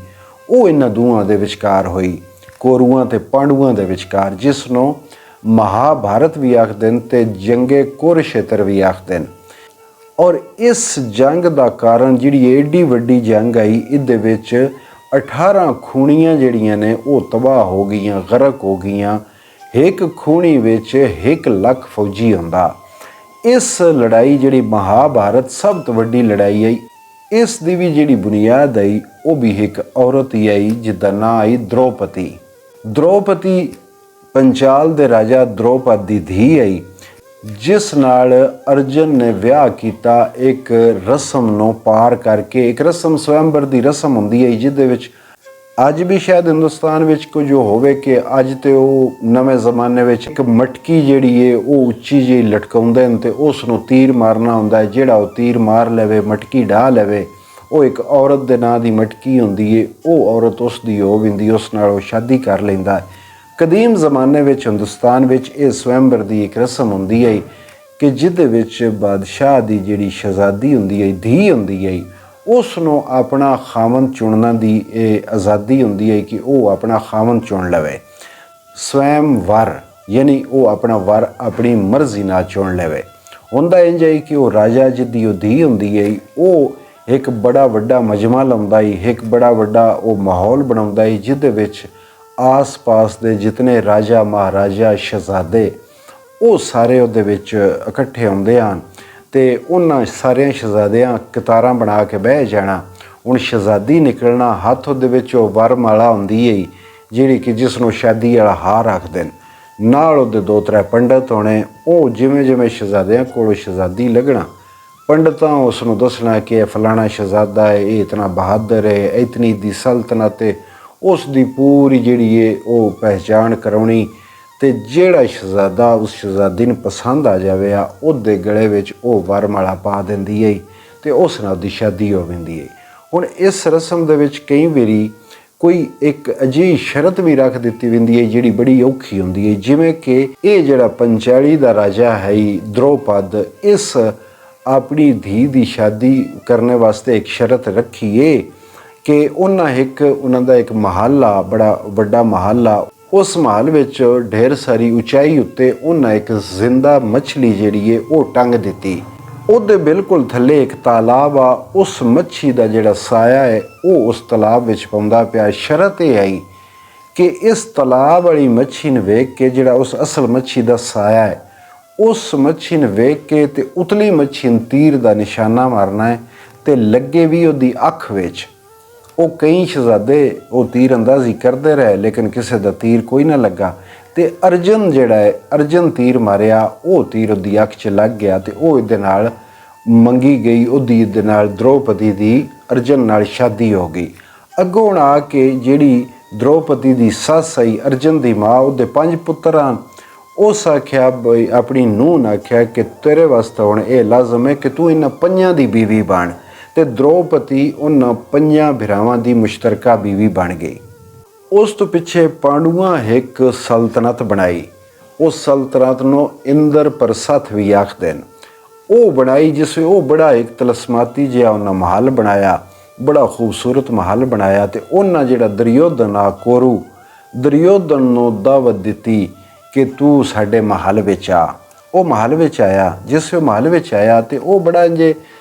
Speaker 1: ਉਹ ਇਹਨਾਂ ਦੋਵਾਂ ਦੇ ਵਿਚਕਾਰ ਹੋਈ, ਕੋਰੂਆਂ ਤੇ ਪਾਂਡੂਆਂ ਦੇ ਵਿਚਕਾਰ, ਜਿਸ ਨੂੰ ਮਹਾਭਾਰਤ ਵੀ ਆਖਦੇ ਨੇ ਤੇ ਜੰਗੇ ਕੁਰੂਕਸ਼ੇਤਰ ਵੀ ਆਖਦੇ ਨੇ। ਔਰ ਇਸ ਜੰਗ ਦਾ ਕਾਰਨ ਜਿਹੜੀ ਏਡੀ ਵੱਡੀ ਜੰਗ ਆਈ, ਇਹਦੇ ਵਿੱਚ 18 ਖੂਣੀਆਂ ਜਿਹੜੀਆਂ ਨੇ ਉਹ ਤਬਾਹ ਹੋ ਗਈਆਂ, ਗਰਕ ਹੋ ਗਈਆਂ। ਇੱਕ ਖੂਣੀ ਵਿੱਚ 1 ਲੱਖ ਫੌਜੀ ਹੁੰਦਾ। ਇਸ ਲੜਾਈ ਜਿਹੜੀ ਮਹਾਭਾਰਤ ਸਭ ਤੋਂ ਵੱਡੀ ਲੜਾਈ ਆਈ, ਇਸ ਦੀ ਵੀ ਜਿਹੜੀ ਬੁਨਿਆਦ ਆਈ ਉਹ ਵੀ ਇੱਕ ਔਰਤ ਹੀ ਆਈ ਜਿਹਦਾ ਨਾਂ ਆਈ ਦ੍ਰੋਪਦੀ। ਦ੍ਰੋਪਦੀ ਪੰਚਾਲ ਦੇ ਰਾਜਾ ਦ੍ਰੋਪਦ ਦੀ ਧੀ ਆਈ, ਜਿਸ ਨਾਲ ਅਰਜਨ ਨੇ ਵਿਆਹ ਕੀਤਾ ਇੱਕ ਰਸਮ ਨੂੰ ਪਾਰ ਕਰਕੇ। ਇੱਕ ਰਸਮ ਸਵੈੰਬਰ ਦੀ ਰਸਮ ਹੁੰਦੀ ਹੈ ਜਿਹਦੇ ਵਿੱਚ ਅੱਜ ਵੀ ਸ਼ਾਇਦ ਹਿੰਦੁਸਤਾਨ ਵਿੱਚ ਕੁਝ ਹੋਵੇ ਕਿ ਅੱਜ ਤੇ ਉਹ ਨਵੇਂ ਜ਼ਮਾਨੇ ਵਿੱਚ ਇੱਕ ਮਟਕੀ ਜਿਹੜੀ ਹੈ ਉਹ ਉੱਚੀ ਜਿਹੀ ਲਟਕਾਉਂਦੇ ਨੇ ਤੇ ਉਸ ਨੂੰ ਤੀਰ ਮਾਰਨਾ ਹੁੰਦਾ ਹੈ। ਜਿਹੜਾ ਉਹ ਤੀਰ ਮਾਰ ਲਵੇ, ਮਟਕੀ ਢਾਹ ਲਵੇ, ਉਹ ਇੱਕ ਔਰਤ ਦੇ ਨਾਂ ਦੀ ਮਟਕੀ ਹੁੰਦੀ ਹੈ, ਉਹ ਔਰਤ ਉਸ ਦੀ ਹੋ ਵਿੰਦੀ, ਉਸ ਨਾਲ ਉਹ ਸ਼ਾਦੀ ਕਰ ਲੈਂਦਾ ਹੈ। ਕਦੀਮ ਜ਼ਮਾਨੇ ਵਿੱਚ ਹਿੰਦੁਸਤਾਨ ਵਿੱਚ ਇਹ ਸਵੈੰਬਰ ਦੀ ਇੱਕ ਰਸਮ ਹੁੰਦੀ ਹੈ ਕਿ ਜਿਹਦੇ ਵਿੱਚ ਬਾਦਸ਼ਾਹ ਦੀ ਜਿਹੜੀ ਸ਼ਹਿਜ਼ਾਦੀ ਹੁੰਦੀ ਹੈ, ਧੀ ਹੁੰਦੀ ਹੈ, ਉਸ ਨੂੰ ਆਪਣਾ ਖਾਵੰਦ ਚੁਣਨ ਦੀ ਇਹ ਆਜ਼ਾਦੀ ਹੁੰਦੀ ਹੈ ਕਿ ਉਹ ਆਪਣਾ ਖਾਵੰਦ ਚੁਣ ਲਵੇ। ਸਵੈਮ ਵਰ ਯਾਨੀ ਉਹ ਆਪਣਾ ਵਰ ਆਪਣੀ ਮਰਜ਼ੀ ਨਾਲ ਚੁਣ ਲਵੇ। ਹੁੰਦਾ ਇੰਝ ਹੈ ਕਿ ਉਹ ਰਾਜਾ ਜਿਹਦੀ ਉਹ ਧੀ ਹੁੰਦੀ ਹੈ, ਉਹ ਇੱਕ ਬੜਾ ਵੱਡਾ ਮਜਮਾ ਲਾਉਂਦਾ ਹੈ, ਇੱਕ ਬੜਾ ਵੱਡਾ ਉਹ ਮਾਹੌਲ ਬਣਾਉਂਦਾ ਹੈ ਜਿਹਦੇ ਵਿੱਚ ਆਸ-ਪਾਸ ਦੇ ਜਿਤਨੇ ਰਾਜਾ, ਮਹਾਰਾਜਾ, ਸ਼ਹਿਜ਼ਾਦੇ ਉਹ ਸਾਰੇ ਉਹਦੇ ਵਿੱਚ ਇਕੱਠੇ ਹੁੰਦੇ ਹਨ ਤੇ ਉਹਨਾਂ ਸਾਰਿਆਂ ਸ਼ਹਿਜ਼ਾਦਿਆਂ ਕਤਾਰਾਂ ਬਣਾ ਕੇ ਬਹਿ ਜਾਣਾ। ਹੁਣ ਸ਼ਹਿਜ਼ਾਦੀ ਨਿਕਲਣਾ, ਹੱਥ ਉਹਦੇ ਵਿੱਚ ਉਹ ਵਰਮਾਲਾ ਹੁੰਦੀ ਹੈ ਜਿਹੜੀ ਕਿ ਜਿਸ ਨੂੰ ਸ਼ਾਦੀ ਵਾਲਾ ਹਾਰ ਆਖਦੇ ਨੇ, ਨਾਲ ਉਹਦੇ 2-3 ਪੰਡਤ ਹੋਣੇ। ਉਹ ਜਿਵੇਂ ਜਿਵੇਂ ਸ਼ਹਿਜ਼ਾਦਿਆਂ ਕੋਲੋਂ ਸ਼ਹਿਜ਼ਾਦੀ ਲੱਗਣਾ, ਪੰਡਤਾਂ ਉਸ ਨੂੰ ਦੱਸਣਾ ਕਿ ਇਹ ਫਲਾਣਾ ਸ਼ਹਿਜ਼ਾਦਾ ਹੈ, ਇਹ ਇਤਨਾ ਬਹਾਦਰ ਹੈ, ਇਤਨੀ ਦੀ ਸਲਤਨਤ ਹੈ, ਉਸ ਦੀ ਪੂਰੀ ਜਿਹੜੀ ਹੈ ਉਹ ਪਹਿਚਾਣ ਕਰਾਉਣੀ ਤੇ ਜਿਹੜਾ ਸ਼ਹਿਜ਼ਾਦਾ ਉਸ ਸ਼ਹਿਜ਼ਾਦੀ ਨੂੰ ਪਸੰਦ ਆ ਜਾਵੇ ਆ ਉਹਦੇ ਗਲੇ ਵਿੱਚ ਉਹ ਵਰਮਾਲਾ ਪਾ ਦਿੰਦੀ ਹੈ ਤੇ ਉਸ ਨਾਲ ਦੀ ਸ਼ਾਦੀ ਹੋ ਜਾਂਦੀ ਹੈ। ਹੁਣ ਇਸ ਰਸਮ ਦੇ ਵਿੱਚ ਕਈ ਵਾਰੀ ਕੋਈ ਇੱਕ ਅਜਿਹੀ ਸ਼ਰਤ ਵੀ ਰੱਖ ਦਿੱਤੀ ਜਾਂਦੀ ਹੈ ਜਿਹੜੀ ਬੜੀ ਔਖੀ ਹੁੰਦੀ ਹੈ, ਜਿਵੇਂ ਕਿ ਇਹ ਜਿਹੜਾ ਪੰਚਾਲੀ ਦਾ ਰਾਜਾ ਹੈ ਦ੍ਰੋਪਦ, ਇਸ ਆਪਣੀ ਧੀ ਦੀ ਸ਼ਾਦੀ ਕਰਨ ਵਾਸਤੇ ਇੱਕ ਸ਼ਰਤ ਰੱਖੀ ਹੈ ਕਿ ਉਹਨਾਂ ਦਾ ਇੱਕ ਮਹੱਲਾ, ਬੜਾ ਵੱਡਾ ਮਹੱਲਾ, ਉਸ ਮਹੱਲ ਵਿੱਚ ਢੇਰ ਸਾਰੀ ਉਚਾਈ ਉੱਤੇ ਉਹਨਾਂ ਇੱਕ ਜ਼ਿੰਦਾ ਮੱਛਲੀ ਜਿਹੜੀ ਹੈ ਉਹ ਟੰਗ ਦਿੱਤੀ। ਉਹਦੇ ਬਿਲਕੁਲ ਥੱਲੇ ਇੱਕ ਤਾਲਾਬ ਆ, ਉਸ ਮੱਛੀ ਦਾ ਜਿਹੜਾ ਸਾਇਆ ਹੈ ਉਹ ਉਸ ਤਾਲਾਬ ਵਿੱਚ ਪਾਉਂਦਾ ਪਿਆ। ਸ਼ਰਤ ਇਹ ਆਈ ਕਿ ਇਸ ਤਾਲਾਬ ਵਾਲੀ ਮੱਛੀ ਨੂੰ ਵੇਖ ਕੇ ਜਿਹੜਾ ਉਸ ਅਸਲ ਮੱਛੀ ਦਾ ਸਾਇਆ ਹੈ, ਉਸ ਮੱਛੀ ਨੂੰ ਵੇਖ ਕੇ ਤੇ ਉਤਲੀ ਮੱਛੀ ਨੂੰ ਤੀਰ ਦਾ ਨਿਸ਼ਾਨਾ ਮਾਰਨਾ ਹੈ ਤੇ ਲੱਗੇ ਵੀ ਉਹਦੀ ਅੱਖ ਵਿੱਚ। ਉਹ ਕਈ ਸ਼ਹਿਜ਼ਾਦੇ ਉਹ ਤੀਰ ਅੰਦਾਜ਼ੀ ਕਰਦੇ ਰਹੇ, ਲੇਕਿਨ ਕਿਸੇ ਦਾ ਤੀਰ ਕੋਈ ਨਾ ਲੱਗਾ। ਤੇ ਅਰਜਨ ਜਿਹੜਾ ਹੈ, ਅਰਜਨ ਤੀਰ ਮਾਰਿਆ, ਉਹ ਤੀਰ ਉਹਦੀ ਅੱਖ 'ਚ ਲੱਗ ਗਿਆ ਤੇ ਉਹ ਇਹਦੇ ਨਾਲ ਮੰਗੀ ਗਈ, ਉਹਦੀ ਇਹਦੇ ਨਾਲ ਦ੍ਰੋਪਦੀ ਦੀ ਅਰਜਨ ਨਾਲ ਸ਼ਾਦੀ ਹੋ ਗਈ। ਅੱਗੋਂ ਹੁਣ ਆ ਕੇ ਜਿਹੜੀ ਦ੍ਰੋਪਦੀ ਦੀ ਸੱਸ ਆਈ, ਅਰਜਨ ਦੀ ਮਾਂ, ਉਹਦੇ 5 ਪੁੱਤਰ ਹਨ। ਉਸ ਆਖਿਆ ਬਈ ਆਪਣੀ ਨੂੰਹ ਨੇ ਆਖਿਆ ਕਿ ਤੇਰੇ ਵਾਸਤੇ ਹੁਣ ਇਹ ਲਾਜ਼ਮ ਹੈ ਕਿ ਤੂੰ ਇਹਨਾਂ 5 ਦੀ ਬੀਵੀ ਬਣ। ਤੇ ਦ੍ਰੋਪਦੀ ਉਹਨਾਂ 5 ਭਰਾਵਾਂ ਦੀ ਮੁਸ਼ਤਰਕਾ ਬੀਵੀ ਬਣ ਗਈ। ਉਸ ਤੋਂ ਪਿੱਛੇ ਪਾਂਡੂਆਂ ਇੱਕ ਸਲਤਨਤ ਬਣਾਈ। ਉਸ ਸਲਤਨਤ ਨੂੰ ਇੰਦਰ-ਪ੍ਰਸਥ ਵੀ ਆਖਦੇ ਨੇ। ਉਹ ਬਣਾਈ ਜਿਸ ਵਿੱਚ ਉਹ ਬੜਾ ਇੱਕ ਤਲਸਮਾਤੀ ਜਿਹਾ ਉਹਨਾਂ ਮਹਲ ਬਣਾਇਆ, ਬੜਾ ਖੂਬਸੂਰਤ ਮਹਲ ਬਣਾਇਆ। ਤੇ ਉਹਨਾਂ ਜਿਹੜਾ ਦੁਰਯੋਧਨ ਆ ਕੋਰੂ, ਦੁਰਯੋਧਨ ਨੂੰ ਦਾਵਤ ਦਿੱਤੀ ਕਿ ਤੂੰ ਸਾਡੇ ਮਹਲ ਵਿੱਚ ਆ। ਉਹ ਮਹਲ ਵਿੱਚ ਆਇਆ। ਜਿਸ ਉਹ ਮਹਲ ਵਿੱਚ ਆਇਆ ਤੇ ਉਹ ਬੜਾ ਜੇ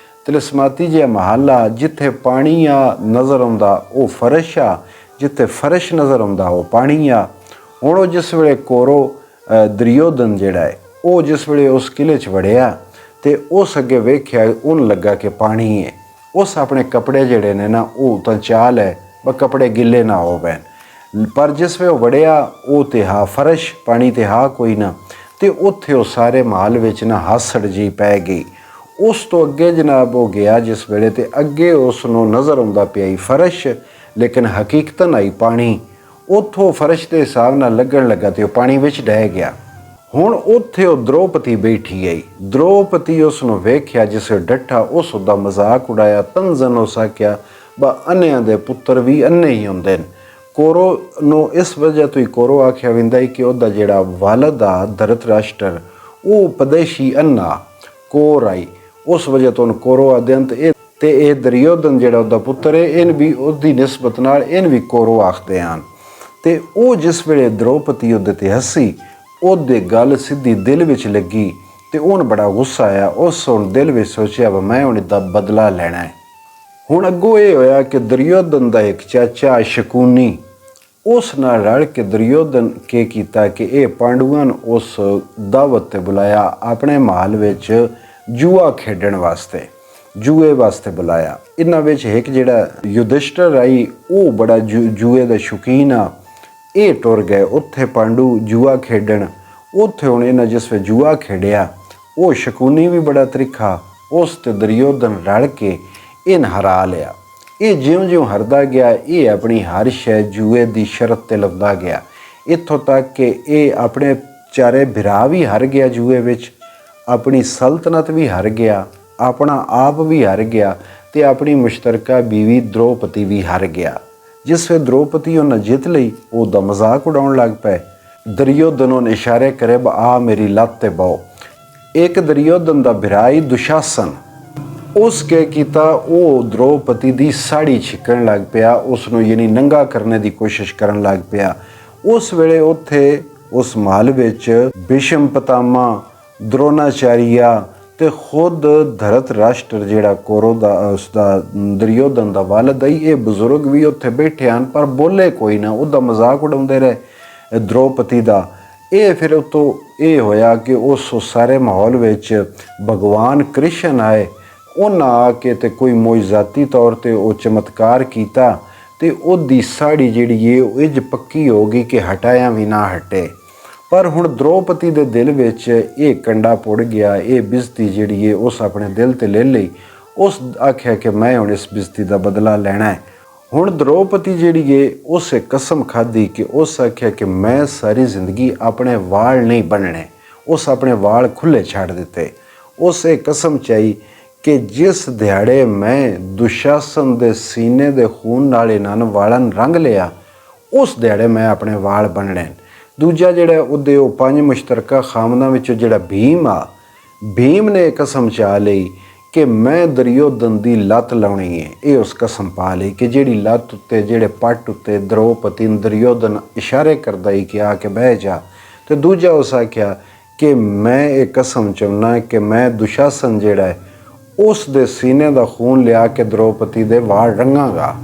Speaker 1: ਤਲਸਮਾਤੀ ਜਿਹਾ ਮਹਲ ਆ, ਜਿੱਥੇ ਪਾਣੀ ਆ ਨਜ਼ਰ ਆਉਂਦਾ ਉਹ ਫਰਸ਼ ਆ, ਜਿੱਥੇ ਫਰਸ਼ ਨਜ਼ਰ ਆਉਂਦਾ ਉਹ ਪਾਣੀ ਆ। ਹੁਣ ਉਹ ਜਿਸ ਵੇਲੇ ਕੋਰੋ ਦੁਰਯੋਧਨ ਜਿਹੜਾ ਹੈ ਉਹ ਜਿਸ ਵੇਲੇ ਉਸ ਕਿਲੇ 'ਚ ਵੜਿਆ ਤੇ ਉਸ ਅੱਗੇ ਵੇਖਿਆ, ਉਹਨੂੰ ਲੱਗਾ ਕਿ ਪਾਣੀ ਹੈ। ਉਸ ਆਪਣੇ ਕੱਪੜੇ ਜਿਹੜੇ ਨੇ ਨਾ ਉਹ ਤਾਂ ਚਾਲ ਹੈ ਬਸ ਕੱਪੜੇ ਗਿੱਲੇ ਨਾ ਹੋ ਪੈਣ, ਪਰ ਜਿਸ ਵੇਲੇ ਉਹ ਵੜਿਆ ਉਹ ਤੇ ਹਾ ਫਰਸ਼, ਪਾਣੀ ਤੇ ਹਾ ਕੋਈ ਨਾ। ਤੇ ਉੱਥੇ ਉਹ ਸਾਰੇ ਮਹਲ ਵਿੱਚ ਨਾ ਹਾਸੜ ਜੀ ਪੈ ਗਈ। ਉਸ ਤੋਂ ਅੱਗੇ ਜਨਾਬ ਉਹ ਗਿਆ ਜਿਸ ਵੇਲੇ ਤੇ ਅੱਗੇ ਉਸ ਨੂੰ ਨਜ਼ਰ ਆਉਂਦਾ ਪਿਆ ਫਰਸ਼, ਲੇਕਿਨ ਹਕੀਕਤਨ ਆਈ ਪਾਣੀ। ਉੱਥੋਂ ਫਰਸ਼ ਦੇ ਹਿਸਾਬ ਨਾਲ ਲੱਗਣ ਲੱਗਾ ਤੇ ਉਹ ਪਾਣੀ ਵਿੱਚ ਡਹਿ ਗਿਆ। ਹੁਣ ਉੱਥੇ ਉਹ ਦ੍ਰੋਪਦੀ ਬੈਠੀ ਆਈ। ਦ੍ਰੋਪਦੀ ਉਸ ਨੂੰ ਵੇਖਿਆ, ਜਿਸ ਡੱਠਾ ਉਸ ਦਾ ਮਜ਼ਾਕ ਉਡਾਇਆ। ਤੰਜ਼ਨ ਉਸ ਆਖਿਆ ਬਾ ਅੰਨਿਆਂ ਦੇ ਪੁੱਤਰ ਵੀ ਅੰਨੇ ਹੀ ਹੁੰਦੇ ਨੇ। ਕੋਰੋ ਨੂੰ ਇਸ ਵਜ੍ਹਾ ਤੋਂ ਹੀ ਕੋਰੋ ਆਖਿਆ ਵਿੰਦਾ ਕਿ ਉਹਦਾ ਜਿਹੜਾ ਵਾਲਦ ਆ ਧਰਤਰਾਸ਼ਟਰ ਉਹ ਪਦੇਸ਼ੀ ਅੰਨਾ ਕੋਰ ਆਈ, ਉਸ ਵਜ੍ਹਾ ਤੋਂ ਉਹਨੂੰ ਕੋਰੋ ਆਖਦੇ ਹਨ। ਤੇ ਇਹ ਦੁਰਯੋਧਨ ਜਿਹੜਾ ਉਹਦਾ ਪੁੱਤਰ ਹੈ, ਇਹਨ ਵੀ ਉਹਦੀ ਨਿਸਬਤ ਨਾਲ ਇਹਨ ਵੀ ਕੋਰੋ ਆਖਦੇ ਹਨ। ਤੇ ਉਹ ਜਿਸ ਵੇਲੇ ਦ੍ਰੋਪਦੀ ਉਹਦੇ ਤੇ ਹੱਸੀ, ਉਹਦੇ ਗੱਲ ਸਿੱਧੀ ਦਿਲ ਵਿੱਚ ਲੱਗੀ ਤੇ ਉਹਨੂੰ ਬੜਾ ਗੁੱਸਾ ਆਇਆ। ਉਸ ਹੁਣ ਦਿਲ ਵਿੱਚ ਸੋਚਿਆ ਵਾ ਮੈਂ ਹੁਣ ਇਹਦਾ ਬਦਲਾ ਲੈਣਾ ਹੈ। ਹੁਣ ਅੱਗੋਂ ਇਹ ਹੋਇਆ ਕਿ ਦੁਰਯੋਧਨ ਦਾ ਇੱਕ ਚਾਚਾ ਸ਼ਕੁਨੀ, ਉਸ ਨਾਲ ਰਲ ਕੇ ਦੁਰਯੋਧਨ ਕੀ ਕੀਤਾ ਕਿ ਇਹ ਪਾਂਡੂਆਂ ਨੂੰ ਉਸ ਦਾਵਤ ਤੇ ਬੁਲਾਇਆ, ਆਪਣੇ ਮਹਲ ਵਿੱਚ ਜੂਆ ਖੇਡਣ ਵਾਸਤੇ, ਜੂਏ ਵਾਸਤੇ ਬੁਲਾਇਆ। ਇਹਨਾਂ ਵਿੱਚ ਇੱਕ ਜਿਹੜਾ ਯੁਧਿਸ਼ਟਰ ਆਈ, ਉਹ ਬੜਾ ਜੂਏ ਦਾ ਸ਼ੌਕੀਨ ਆ। ਇਹ ਟੁਰ ਗਏ ਉੱਥੇ ਪਾਂਡੂ ਜੂਆ ਖੇਡਣ। ਉੱਥੇ ਹੁਣ ਇਹਨਾਂ ਜਿਸ ਵੇ ਜੂਆ ਖੇਡਿਆ, ਉਹ ਸ਼ਕੁਨੀ ਵੀ ਬੜਾ ਤਰੀਖਾ, ਉਸ ਤੇ ਦੁਰਯੋਧਨ ਰਲ ਕੇ ਇਹਨ ਹਰਾ ਲਿਆ। ਇਹ ਜਿਉਂ-ਜਿਉਂ ਹਰਦਾ ਗਿਆ, ਇਹ ਆਪਣੀ ਹਰ ਸ਼ੈ ਜੂਏ ਦੀ ਸ਼ਰਤ ਤੇ ਲੱਭਦਾ ਗਿਆ। ਇੱਥੋਂ ਤੱਕ ਕਿ ਇਹ ਆਪਣੇ ਚਾਰੇ ਭਰਾ ਵੀ ਹਾਰ ਗਿਆ ਜੂਏ ਵਿੱਚ, ਆਪਣੀ ਸਲਤਨਤ ਵੀ ਹਾਰ ਗਿਆ, ਆਪਣਾ ਆਪ ਵੀ ਹਾਰ ਗਿਆ ਤੇ ਆਪਣੀ ਮੁਸ਼ਤਰਕਾ ਬੀਵੀ ਦ੍ਰੋਪਦੀ ਵੀ ਹਾਰ ਗਿਆ। ਜਿਸ ਵੇ ਦ੍ਰੋਪਦੀ ਉਹਨਾਂ ਜਿੱਤ ਲਈ, ਉਹਦਾ ਮਜ਼ਾਕ ਉਡਾਉਣ ਲੱਗ ਪਏ। ਦੁਰਯੋਧਨ ਨੂੰ ਇਸ਼ਾਰੇ ਕਰੇ ਬਾ ਆ ਮੇਰੀ ਲੱਤ ਤੇ ਬਾਓ। ਇੱਕ ਦੁਰਯੋਧਨ ਦਾ ਭਰਾ ਦੁਸ਼ਾਸਨ, ਉਸ ਕੇ ਕੀਤਾ ਉਹ ਦ੍ਰੋਪਦੀ ਦੀ ਸਾੜੀ ਛਿੱਕਣ ਲੱਗ ਪਿਆ, ਉਸ ਨੂੰ ਯਾਨੀ ਨੰਗਾ ਕਰਨ ਦੀ ਕੋਸ਼ਿਸ਼ ਕਰਨ ਲੱਗ ਪਿਆ। ਉਸ ਵੇਲੇ ਉੱਥੇ ਉਸ ਮਹਲ ਵਿੱਚ ਭੀਸ਼ਮ ਪਿਤਾਮਾ, ਦ੍ਰੋਣਾਚਾਰੀਆ ਤੇ ਖੁਦ ਧਰਤਰਾਸ਼ਟਰ ਜਿਹੜਾ ਕੋਰੋ ਦਾ ਉਸਦਾ ਦੁਰਯੋਧਨ ਦਾ ਵਾਲਦ ਆਈ, ਇਹ ਬਜ਼ੁਰਗ ਵੀ ਉੱਥੇ ਬੈਠੇ ਹਨ ਪਰ ਬੋਲੇ ਕੋਈ ਨਾ, ਉਹਦਾ ਮਜ਼ਾਕ ਉਡਾਉਂਦੇ ਰਹੇ ਦ੍ਰੋਪਦੀ ਦਾ। ਇਹ ਫਿਰ ਉਤੋਂ ਇਹ ਹੋਇਆ ਕਿ ਉਸ ਸਾਰੇ ਮਾਹੌਲ ਵਿੱਚ ਭਗਵਾਨ ਕ੍ਰਿਸ਼ਨ ਆਏ। ਉਹਨਾਂ ਆ ਕੇ ਤੇ ਕੋਈ ਮੋਇਜ਼ਾਤੀ ਤੌਰ ਤੇ ਉਹ ਚਮਤਕਾਰ ਕੀਤਾ ਤੇ ਉਹਦੀ ਸਾੜੀ ਜਿਹੜੀ ਹੈ ਉਹ ਇੰਜ ਪੱਕੀ ਹੋ ਗਈ ਕਿ ਹਟਾਇਆ ਵੀ ਨਾ ਹਟੇ। ਪਰ ਹੁਣ ਦ੍ਰੋਪਦੀ ਦੇ ਦਿਲ ਵਿੱਚ ਇਹ ਕੰਡਾ ਪੁੜ ਗਿਆ, ਇਹ ਬਿਜ਼ਤੀ ਜਿਹੜੀ ਹੈ ਉਸ ਆਪਣੇ ਦਿਲ ਤੇ ਲੈ ਲਈ। ਉਸ ਆਖਿਆ ਕਿ ਮੈਂ ਹੁਣ ਇਸ ਬਿਜ਼ਤੀ ਦਾ ਬਦਲਾ ਲੈਣਾ ਹੈ। ਹੁਣ ਦ੍ਰੋਪਦੀ ਜਿਹੜੀ ਹੈ ਉਸੇ ਕਸਮ ਖਾਧੀ ਕਿ ਉਸ ਆਖਿਆ ਕਿ ਮੈਂ ਸਾਰੀ ਜ਼ਿੰਦਗੀ ਆਪਣੇ ਵਾਲ ਨਹੀਂ ਬੰਨਣੇ। ਉਸ ਆਪਣੇ ਵਾਲ ਖੁੱਲ੍ਹੇ ਛੱਡ ਦਿੱਤੇ। ਉਸ ਇਹ ਕਸਮ ਚਾਹੀ ਕਿ ਜਿਸ ਦਿਹਾੜੇ ਮੈਂ ਦੁਸ਼ਾਸਨ ਦੇ ਸੀਨੇ ਦੇ ਖੂਨ ਨਾਲ ਇਹਨਾਂ ਵਾਲਾਂ ਨੂੰ ਰੰਗ ਲਿਆ, ਉਸ ਦਿਹਾੜੇ ਮੈਂ ਆਪਣੇ ਵਾਲ ਬੰਨਣੇ। ਦੂਜਾ ਜਿਹੜਾ ਉਹਦੇ ਉਹ 5 ਮੁਸ਼ਤਰਕਾ ਖਾਮਦਾਂ ਵਿੱਚੋਂ ਜਿਹੜਾ ਭੀਮ ਆ, ਭੀਮ ਨੇ ਕਸਮ ਚਾਹ ਲਈ ਕਿ ਮੈਂ ਦੁਰਯੋਧਨ ਦੀ ਲੱਤ ਲਾਉਣੀ ਹੈ। ਇਹ ਉਸ ਕਸਮ ਪਾ ਲਈ ਕਿ ਜਿਹੜੀ ਲੱਤ ਉੱਤੇ, ਜਿਹੜੇ ਪੱਟ ਉੱਤੇ ਦ੍ਰੋਪਦੀ ਦੁਰਯੋਧਨ ਇਸ਼ਾਰੇ ਕਰਦਾ ਹੀ ਕਿ ਆ ਕੇ ਬਹਿ ਜਾ। ਤੇ ਦੂਜਾ ਉਸ ਆਖਿਆ ਕਿ ਮੈਂ ਇਹ ਕਸਮ ਚਾਹੁੰਦਾ ਕਿ ਮੈਂ ਦੁਸ਼ਾਸਨ ਜਿਹੜਾ ਹੈ ਉਸ ਦੇ ਸੀਨੇ ਦਾ ਖੂਨ ਲਿਆ ਕੇ ਦ੍ਰੋਪਦੀ ਦੇ ਵਾਲ ਰੰਗਾਂਗਾ।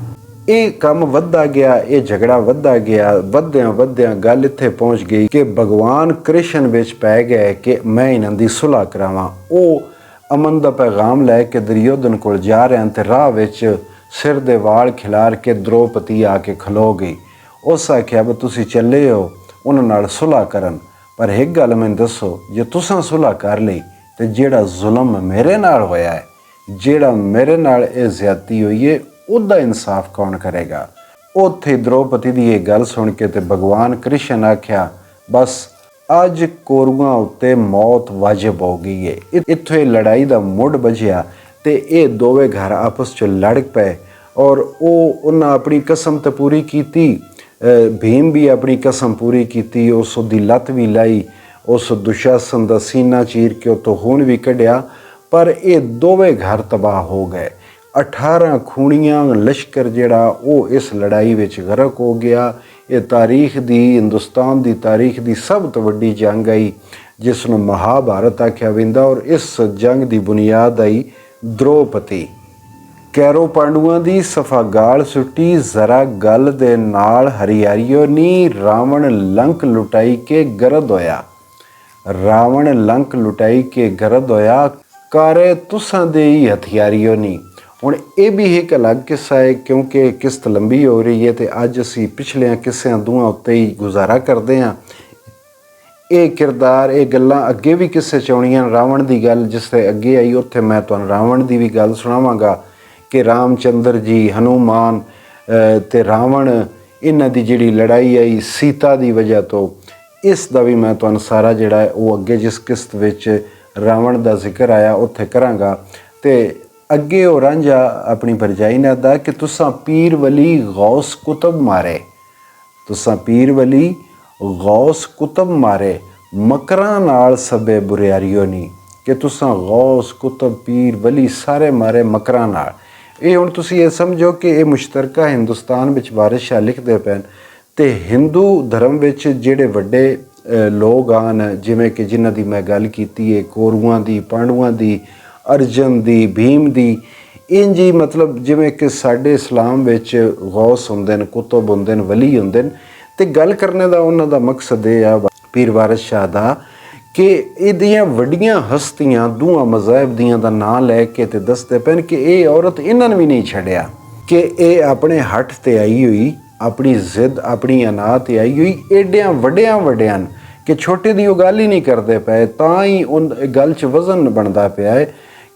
Speaker 1: ਇਹ ਕੰਮ ਵੱਧਦਾ ਗਿਆ, ਇਹ ਝਗੜਾ ਵੱਧਦਾ ਗਿਆ। ਵੱਧਦਿਆਂ ਗੱਲ ਇੱਥੇ ਪਹੁੰਚ ਗਈ ਕਿ ਭਗਵਾਨ ਕ੍ਰਿਸ਼ਨ ਵਿੱਚ ਪੈ ਗਏ ਕਿ ਮੈਂ ਇਹਨਾਂ ਦੀ ਸੁਲ੍ਹਾ ਕਰਾਵਾਂ। ਉਹ ਅਮਨ ਦਾ ਪੈਗਾਮ ਲੈ ਕੇ ਦੁਰਯੋਧਨ ਕੋਲ ਜਾ ਰਹੇ ਹਨ ਤੇ ਰਾਹ ਵਿੱਚ ਸਿਰ ਦੇ ਵਾਲ ਖਿਲਾਰ ਕੇ ਦ੍ਰੋਪਦੀ ਆ ਕੇ ਖਲੋ ਗਈ। ਉਸ ਆਖਿਆ ਵੀ ਤੁਸੀਂ ਚੱਲੇ ਹੋ ਉਹਨਾਂ ਨਾਲ ਸੁਲ੍ਹਾ ਕਰਨ, ਪਰ ਇੱਕ ਗੱਲ ਮੈਨੂੰ ਦੱਸੋ, ਜੇ ਤੁਸੀਂ ਸੁਲ੍ਹਾ ਕਰ ਲਈ ਤੇ ਜਿਹੜਾ ਜ਼ੁਲਮ ਮੇਰੇ ਨਾਲ ਹੋਇਆ ਹੈ, ਜਿਹੜਾ ਮੇਰੇ ਨਾਲ ਇਹ ਜ਼ਿਆਦਤੀ ਹੋਈ ਹੈ, ਉਹਦਾ ਇਨਸਾਫ ਕੌਣ ਕਰੇਗਾ? ਉੱਥੇ ਦ੍ਰੋਪਦੀ ਦੀ ਇਹ ਗੱਲ ਸੁਣ ਕੇ ਤੇ ਭਗਵਾਨ ਕ੍ਰਿਸ਼ਨ ਆਖਿਆ, ਬਸ ਅੱਜ ਕੋਰੂਆਂ ਉੱਤੇ ਮੌਤ ਵਾਜਬ ਹੋ ਗਈ ਹੈ। ਇੱਥੋਂ ਇਹ ਲੜਾਈ ਦਾ ਮੁੱਢ ਵੱਜਿਆ ਤੇ ਇਹ ਦੋਵੇਂ ਘਰ ਆਪਸ 'ਚ ਲੜ ਪਏ ਔਰ ਉਹਨਾਂ ਆਪਣੀ ਕਸਮ ਤਾਂ ਪੂਰੀ ਕੀਤੀ, ਭੀਮ ਵੀ ਆਪਣੀ ਕਸਮ ਪੂਰੀ ਕੀਤੀ, ਉਸ ਦੀ ਲੱਤ ਵੀ ਲਾਈ, ਉਸ ਦੁਸ਼ਾਸਨ ਦਾ ਸੀਨਾ ਚੀਰ ਕੇ ਉੱਥੋਂ ਖੂਨ ਵੀ ਕੱਢਿਆ, ਪਰ ਇਹ ਦੋਵੇਂ ਘਰ ਤਬਾਹ ਹੋ ਗਏ। 18 ਖੂਨੀਆਂ ਲਸ਼ਕਰ ਜਿਹੜਾ ਉਹ ਇਸ ਲੜਾਈ ਵਿੱਚ ਗਰਕ ਹੋ ਗਿਆ। ਇਹ ਤਾਰੀਖ ਦੀ, ਹਿੰਦੁਸਤਾਨ ਦੀ ਤਾਰੀਖ ਦੀ ਸਭ ਤੋਂ ਵੱਡੀ ਜੰਗ ਆਈ ਜਿਸ ਨੂੰ ਮਹਾਭਾਰਤ ਆਖਿਆ ਜਾਂਦਾ, ਔਰ ਇਸ ਜੰਗ ਦੀ ਬੁਨਿਆਦ ਆਈ ਦ੍ਰੋਪਦੀ। ਕੈਰੋ ਪਾਂਡੂਆਂ ਦੀ ਸਫਾ ਗਾਲ ਸੁੱਟੀ, ਜ਼ਰਾ ਗੱਲ ਦੇ ਨਾਲ ਹਰਿਆਰੀਓ ਨੀ, ਰਾਵਣ ਲੰਕ ਲੁਟਾਈ ਕੇ ਗਰਦ ਹੋਇਆ। ਰਾਵਣ ਲੰਕ ਲੁਟਾਈ ਕੇ ਗਰਦ ਹੋਇਆ, ਕਾਰੇ ਤੁਸਾਂ ਦੇ ਹੀ ਹਥਿਆਰੀਓ ਨੀ। ਹੁਣ ਇਹ ਵੀ ਇੱਕ ਅਲੱਗ ਕਿੱਸਾ ਹੈ, ਕਿਉਂਕਿ ਕਿਸ਼ਤ ਲੰਬੀ ਹੋ ਰਹੀ ਹੈ ਤੇ ਅੱਜ ਅਸੀਂ ਪਿਛਲਿਆਂ ਕਿੱਸਿਆਂ ਦੋਵਾਂ ਉੱਤੇ ਹੀ ਗੁਜ਼ਾਰਾ ਕਰਦੇ ਹਾਂ। ਇਹ ਕਿਰਦਾਰ, ਇਹ ਗੱਲਾਂ ਅੱਗੇ ਵੀ ਕਿੱਸੇ 'ਚ ਆਉਣੀਆਂ। ਰਾਵਣ ਦੀ ਗੱਲ ਜਿਸ ਤੇ ਅੱਗੇ ਆਈ, ਉੱਥੇ ਮੈਂ ਤੁਹਾਨੂੰ ਰਾਵਣ ਦੀ ਵੀ ਗੱਲ ਸੁਣਾਵਾਂਗਾ ਕਿ ਰਾਮਚੰਦਰ ਜੀ, ਹਨੂਮਾਨ ਤੇ ਰਾਵਣ, ਇਹਨਾਂ ਦੀ ਜਿਹੜੀ ਲੜਾਈ ਆਈ ਸੀਤਾ ਦੀ ਵਜ੍ਹਾ ਤੋਂ, ਇਸ ਦਾ ਵੀ ਮੈਂ ਤੁਹਾਨੂੰ ਸਾਰਾ ਜਿਹੜਾ ਹੈ ਉਹ ਅੱਗੇ ਜਿਸ ਕਿਸ਼ਤ ਵਿੱਚ ਰਾਵਣ ਦਾ ਜ਼ਿਕਰ ਆਇਆ ਉੱਥੇ ਕਰਾਂਗਾ। ਤੇ ਅੱਗੇ ਉਹ ਰਾਂਝਾ ਆਪਣੀ ਭਰਜਾਈ ਨੇ ਆਖਦਾ ਕਿ ਤੁਸਾਂ ਪੀਰ ਵਲੀ ਗੌਸ ਕੁਤਬ ਮਾਰੇ, ਤੁਸਾਂ ਪੀਰ ਵਲੀ ਗੌਸ ਕੁਤਬ ਮਾਰੇ, ਮਕਰਾਂ ਨਾਲ ਸਭੇ ਬੁਰਿਆਰੀਓ ਨਹੀਂ, ਕਿ ਤੁਸਾਂ ਗੌਸ ਕੁਤਬ ਪੀਰ ਵਲੀ ਸਾਰੇ ਮਾਰੇ ਮਕਰਾਂ ਨਾਲ। ਇਹ ਹੁਣ ਤੁਸੀਂ ਇਹ ਸਮਝੋ ਕਿ ਇਹ ਮੁਸ਼ਤਰਕਾ ਹਿੰਦੁਸਤਾਨ ਵਿੱਚ ਵਾਰਿਸ ਸ਼ਾਹ ਲਿਖਦੇ ਪਏ ਤੇ ਹਿੰਦੂ ਧਰਮ ਵਿੱਚ ਜਿਹੜੇ ਵੱਡੇ ਲੋਕ ਹਨ, ਜਿਵੇਂ ਕਿ ਜਿਨ੍ਹਾਂ ਦੀ ਮੈਂ ਗੱਲ ਕੀਤੀ ਹੈ, ਕੋਰੂਆਂ ਦੀ, ਪਾਂਡੂਆਂ ਦੀ, ਅਰਜਨ ਦੀ, ਭੀਮ ਦੀ, ਇੰਝ ਹੀ ਮਤਲਬ ਜਿਵੇਂ ਕਿ ਸਾਡੇ ਇਸਲਾਮ ਵਿੱਚ ਗੌਸ ਹੁੰਦੇ ਨੇ, ਕੁਤਬ ਹੁੰਦੇ ਨੇ, ਵਲੀ ਹੁੰਦੇ ਨੇ। ਤੇ ਗੱਲ ਕਰਨੇ ਦਾ ਉਹਨਾਂ ਦਾ ਮਕਸਦ ਇਹ ਆ ਪੀਰ ਵਾਰਿਸ ਸ਼ਾਹ ਦਾ ਕਿ ਇਹਦੀਆਂ ਵੱਡੀਆਂ ਹਸਤੀਆਂ ਦੋਵਾਂ ਮਜ਼ਾਹਬ ਦੀਆਂ ਦਾ ਨਾਂ ਲੈ ਕੇ ਤੇ ਦੱਸਦੇ ਪੈਣ ਕਿ ਇਹ ਔਰਤ ਇਹਨਾਂ ਨੇ ਵੀ ਨਹੀਂ ਛੱਡਿਆ, ਕਿ ਇਹ ਆਪਣੇ ਹੱਠ ਤੇ ਆਈ ਹੋਈ, ਆਪਣੀ ਜ਼ਿੱਦ, ਆਪਣੀ ਅਨਾਹ ਤੇ ਆਈ ਹੋਈ, ਏਡਿਆਂ ਵੱਡਿਆਂ ਕਿ ਛੋਟੇ ਦੀ ਉਹ ਗੱਲ ਹੀ ਨਹੀਂ ਕਰਦੇ ਪਏ। ਤਾਂ ਹੀ ਉਹ ਗੱਲ 'ਚ ਵਜ਼ਨ ਬਣਦਾ ਪਿਆ ਹੈ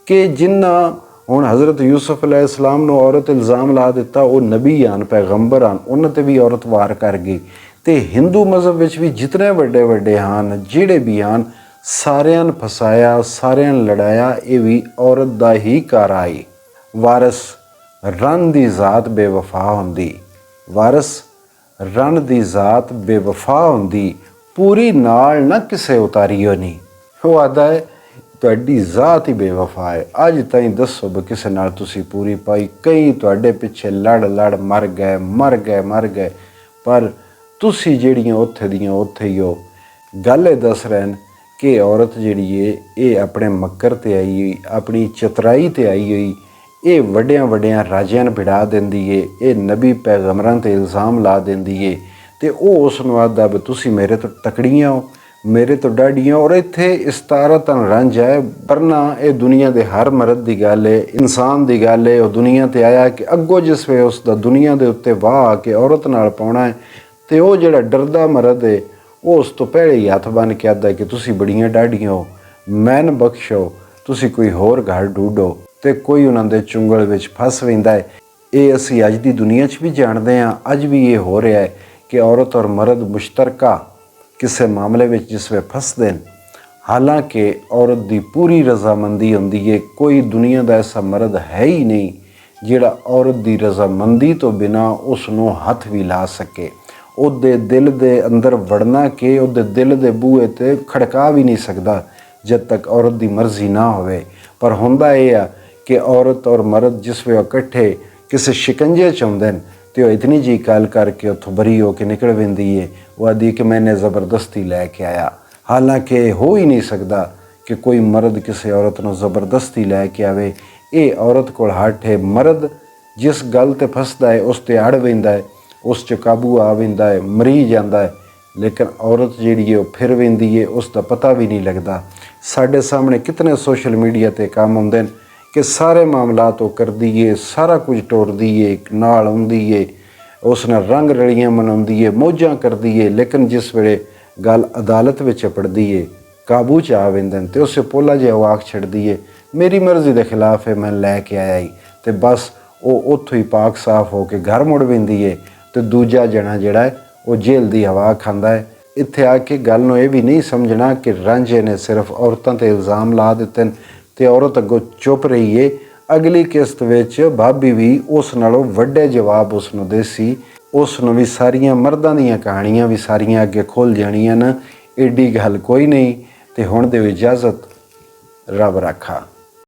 Speaker 1: ਕਿ ਜਿੰਨਾ ਹੁਣ ਹਜ਼ਰਤ ਯੂਸਫ ਅਲੈਹਿਸਲਾਮ ਨੂੰ ਔਰਤ ਇਲਜ਼ਾਮ ਲਾ ਦਿੱਤਾ, ਉਹ ਨਬੀ ਹਨ, ਪੈਗੰਬਰ ਹਨ, ਉਹਨਾਂ 'ਤੇ ਵੀ ਔਰਤ ਵਾਰ ਕਰ ਗਈ। ਤੇ ਹਿੰਦੂ ਮਜ਼ਹਬ ਵਿੱਚ ਵੀ ਜਿਤਨੇ ਵੱਡੇ ਹਨ, ਜਿਹੜੇ ਵੀ ਹਨ, ਸਾਰਿਆਂ ਨੂੰ ਫਸਾਇਆ, ਸਾਰਿਆਂ ਨੂੰ ਲੜਾਇਆ, ਇਹ ਵੀ ਔਰਤ ਦਾ ਹੀ ਘਰ ਆਈ। ਵਾਰਿਸ ਰਨ ਦੀ ਜ਼ਾਤ ਬੇਵਫਾ ਹੁੰਦੀ, ਵਾਰਿਸ ਰਨ ਦੀ ਜ਼ਾਤ ਬੇਵਫਾ ਹੁੰਦੀ, ਪੂਰੀ ਨਾਲ ਨਾ ਕਿਸੇ ਉਤਾਰੀਓ ਨਹੀਂ। ਉਹ ਆਦਾ ਹੈ ਤੁਹਾਡੀ ਜ਼ਾਤ ਹੀ ਬੇਵਫਾ ਹੈ। ਅੱਜ ਤਾਈਂ ਦੱਸੋ ਵੀ ਕਿਸੇ ਨਾਲ ਤੁਸੀਂ ਪੂਰੀ ਪਾਈ? ਕਈ ਤੁਹਾਡੇ ਪਿੱਛੇ ਲੜ ਮਰ ਗਏ, ਪਰ ਤੁਸੀਂ ਜਿਹੜੀਆਂ ਉੱਥੇ ਦੀਆਂ ਉੱਥੇ ਹੀ ਹੋ। ਗੱਲ ਇਹ ਦੱਸ ਰਹੇ ਨੇ ਕਿ ਔਰਤ ਜਿਹੜੀ ਹੈ ਇਹ ਆਪਣੇ ਮੱਕਰ 'ਤੇ ਆਈ ਹੋਈ, ਆਪਣੀ ਚਤਰਾਈ 'ਤੇ ਆਈ ਹੋਈ, ਇਹ ਵੱਡਿਆਂ ਰਾਜਿਆਂ ਨੂੰ ਭਿੜਾ ਦਿੰਦੀ ਏ, ਇਹ ਨਬੀ ਪੈਗੰਬਰਾਂ 'ਤੇ ਇਲਜ਼ਾਮ ਲਾ ਦਿੰਦੀ ਏ ਤੇ ਉਹ ਉਸ ਨੂੰ ਆਖਦਾ ਵੀ ਤੁਸੀਂ ਮੇਰੇ ਤੋਂ ਤਕੜੀਆਂ ਹੋ, ਮੇਰੇ ਤੋਂ ਡਾਢੀਆਂ। ਔਰ ਇੱਥੇ ਇਸਤਾਰਤ ਰੰਜ ਹੈ, ਵਰਨਾ ਇਹ ਦੁਨੀਆ ਦੇ ਹਰ ਮਰਦ ਦੀ ਗੱਲ ਹੈ, ਇਨਸਾਨ ਦੀ ਗੱਲ ਹੈ। ਉਹ ਦੁਨੀਆ 'ਤੇ ਆਇਆ ਕਿ ਅੱਗੋਂ ਜਿਸ ਵੇ ਉਸ ਦਾ ਦੁਨੀਆ ਦੇ ਉੱਤੇ ਵਾਹ ਆ ਕੇ ਔਰਤ ਨਾਲ ਪਾਉਣਾ ਹੈ, ਤੇ ਉਹ ਜਿਹੜਾ ਡਰਦਾ ਮਰਦ ਹੈ ਉਹ ਉਸ ਤੋਂ ਪਹਿਲੇ ਹੀ ਹੱਥ ਬੰਨ੍ਹ ਕੇ ਆਖਦਾ ਕਿ ਤੁਸੀਂ ਬੜੀਆਂ ਡਾਢੀਆਂ ਹੋ, ਮੈਨ ਬਖਸ਼ੋ, ਤੁਸੀਂ ਕੋਈ ਹੋਰ ਘਰ ਢੂੰਢੋ, ਤੇ ਕੋਈ ਉਹਨਾਂ ਦੇ ਚੁੰਗਲ ਵਿੱਚ ਫਸ ਰਹਿੰਦਾ ਹੈ। ਇਹ ਅਸੀਂ ਅੱਜ ਦੀ ਦੁਨੀਆ 'ਚ ਵੀ ਜਾਣਦੇ ਹਾਂ, ਅੱਜ ਵੀ ਇਹ ਹੋ ਰਿਹਾ ਹੈ ਕਿ ਔਰਤ ਔਰ ਮਰਦ ਮੁਸ਼ਤਰਕਾ ਕਿਸੇ ਮਾਮਲੇ ਵਿੱਚ ਜਿਸ ਵੇ ਫਸਦੇ ਨੇ, ਹਾਲਾਂਕਿ ਔਰਤ ਦੀ ਪੂਰੀ ਰਜ਼ਾਮੰਦੀ ਹੁੰਦੀ ਹੈ। ਕੋਈ ਦੁਨੀਆ ਦਾ ਐਸਾ ਮਰਦ ਹੈ ਹੀ ਨਹੀਂ ਜਿਹੜਾ ਔਰਤ ਦੀ ਰਜ਼ਾਮੰਦੀ ਤੋਂ ਬਿਨਾਂ ਉਸ ਨੂੰ ਹੱਥ ਵੀ ਲਾ ਸਕੇ। ਉਹਦੇ ਦਿਲ ਦੇ ਅੰਦਰ ਵੜਨਾ ਕਿ ਉਹਦੇ ਦਿਲ ਦੇ ਬੂਹੇ 'ਤੇ ਖੜਕਾ ਵੀ ਨਹੀਂ ਸਕਦਾ ਜਦ ਤੱਕ ਔਰਤ ਦੀ ਮਰਜ਼ੀ ਨਾ ਹੋਵੇ। ਪਰ ਹੁੰਦਾ ਇਹ ਆ ਕਿ ਔਰਤ ਔਰ ਮਰਦ ਜਿਸ ਵੇ ਇਕੱਠੇ ਕਿਸੇ ਸ਼ਿਕੰਜੇ 'ਚ ਆਉਂਦੇ ਨੇ ਤੇ ਉਹ ਇਤਨੀ ਜੀ ਗੱਲ ਕਰਕੇ ਉੱਥੋਂ ਬਰੀ ਹੋ ਕੇ ਨਿਕਲ ਪੈਂਦੀ ਹੈ। ਉਹ ਆਦੀ ਕਿ ਮੈਨੇ ਜ਼ਬਰਦਸਤੀ ਲੈ ਕੇ ਆਇਆ, ਹਾਲਾਂਕਿ ਹੋ ਹੀ ਨਹੀਂ ਸਕਦਾ ਕਿ ਕੋਈ ਮਰਦ ਕਿਸੇ ਔਰਤ ਨੂੰ ਜ਼ਬਰਦਸਤੀ ਲੈ ਕੇ ਆਵੇ। ਇਹ ਔਰਤ ਕੋਲ ਹੱਥ ਹੈ। ਮਰਦ ਜਿਸ ਗੱਲ 'ਤੇ ਫਸਦਾ ਹੈ ਉਸ 'ਤੇ ਅੜ ਪੈਂਦਾ ਹੈ, ਉਸ 'ਚ ਕਾਬੂ ਆ ਪੈਂਦਾ ਹੈ, ਮਰੀ ਜਾਂਦਾ ਹੈ। ਲੇਕਿਨ ਔਰਤ ਜਿਹੜੀ ਹੈ ਉਹ ਫਿਰ ਪੈਂਦੀ ਹੈ, ਉਸ ਦਾ ਪਤਾ ਵੀ ਨਹੀਂ ਲੱਗਦਾ। ਸਾਡੇ ਸਾਹਮਣੇ ਕਿਤਨੇ ਸੋਸ਼ਲ ਮੀਡੀਆ 'ਤੇ ਕੰਮ ਹੁੰਦੇ ਨੇ ਕਿ ਸਾਰੇ ਮਾਮਲਾਤ ਉਹ ਕਰਦੀ ਏ, ਸਾਰਾ ਕੁਝ ਟੋਰਦੀ ਏ, ਨਾਲ ਆਉਂਦੀ ਏ, ਉਸ ਨਾਲ ਰੰਗ ਰਲੀਆਂ ਮਨਾਉਂਦੀ ਏ, ਮੌਜਾਂ ਕਰਦੀ ਏ। ਲੇਕਿਨ ਜਿਸ ਵੇਲੇ ਗੱਲ ਅਦਾਲਤ ਵਿੱਚ ਚਪੜਦੀ ਏ, ਕਾਬੂ 'ਚ ਆ ਵੈਂਦੇ ਤੇ ਉਸੇ ਪੋਲਾ ਜਿਹਾ ਵਾਕ ਛੱਡਦੀ ਏ, ਮੇਰੀ ਮਰਜ਼ੀ ਦੇ ਖਿਲਾਫ ਹੈ, ਮੈਂ ਲੈ ਕੇ ਆਇਆ ਹੀ, ਤੇ ਬਸ ਉਹ ਉੱਥੋਂ ਹੀ ਪਾਕ ਸਾਫ਼ ਹੋ ਕੇ ਘਰ ਮੁੜ ਪੈਂਦੀ ਏ। ਤੇ ਦੂਜਾ ਜਣਾ ਜਿਹੜਾ ਹੈ ਉਹ ਜੇਲ੍ਹ ਦੀ ਹਵਾ ਖਾਂਦਾ ਹੈ। ਇੱਥੇ ਆ ਕੇ ਗੱਲ ਨੂੰ ਇਹ ਵੀ ਨਹੀਂ ਸਮਝਣਾ ਕਿ ਰਾਂਝੇ ਨੇ ਸਿਰਫ ਔਰਤਾਂ 'ਤੇ ਇਲਜ਼ਾਮ ਲਾ ਦਿੱਤੇ ਨੇ ਤੇ ਔਰਤ ਅੱਗੋਂ ਚੁੱਪ ਰਹੀ ਏ। ਅਗਲੀ ਕਿਸ਼ਤ ਵਿੱਚ ਭਾਬੀ ਵੀ ਉਸ ਨਾਲੋਂ ਵੱਡੇ ਜਵਾਬ ਉਸ ਨੂੰ ਦੇਸੀ। ਉਸ ਨੂੰ ਵੀ ਸਾਰੀਆਂ ਮਰਦਾਂ ਦੀਆਂ ਕਹਾਣੀਆਂ ਵੀ ਸਾਰੀਆਂ ਅੱਗੇ ਖੁੱਲ੍ਹ ਜਾਣੀਆਂ ਨੇ। ਏਡੀ ਗੱਲ ਕੋਈ ਨਹੀਂ। ਤੇ ਹੁਣ ਦਿਓ ਇਜਾਜ਼ਤ, ਰੱਬ ਰਾਖਾ।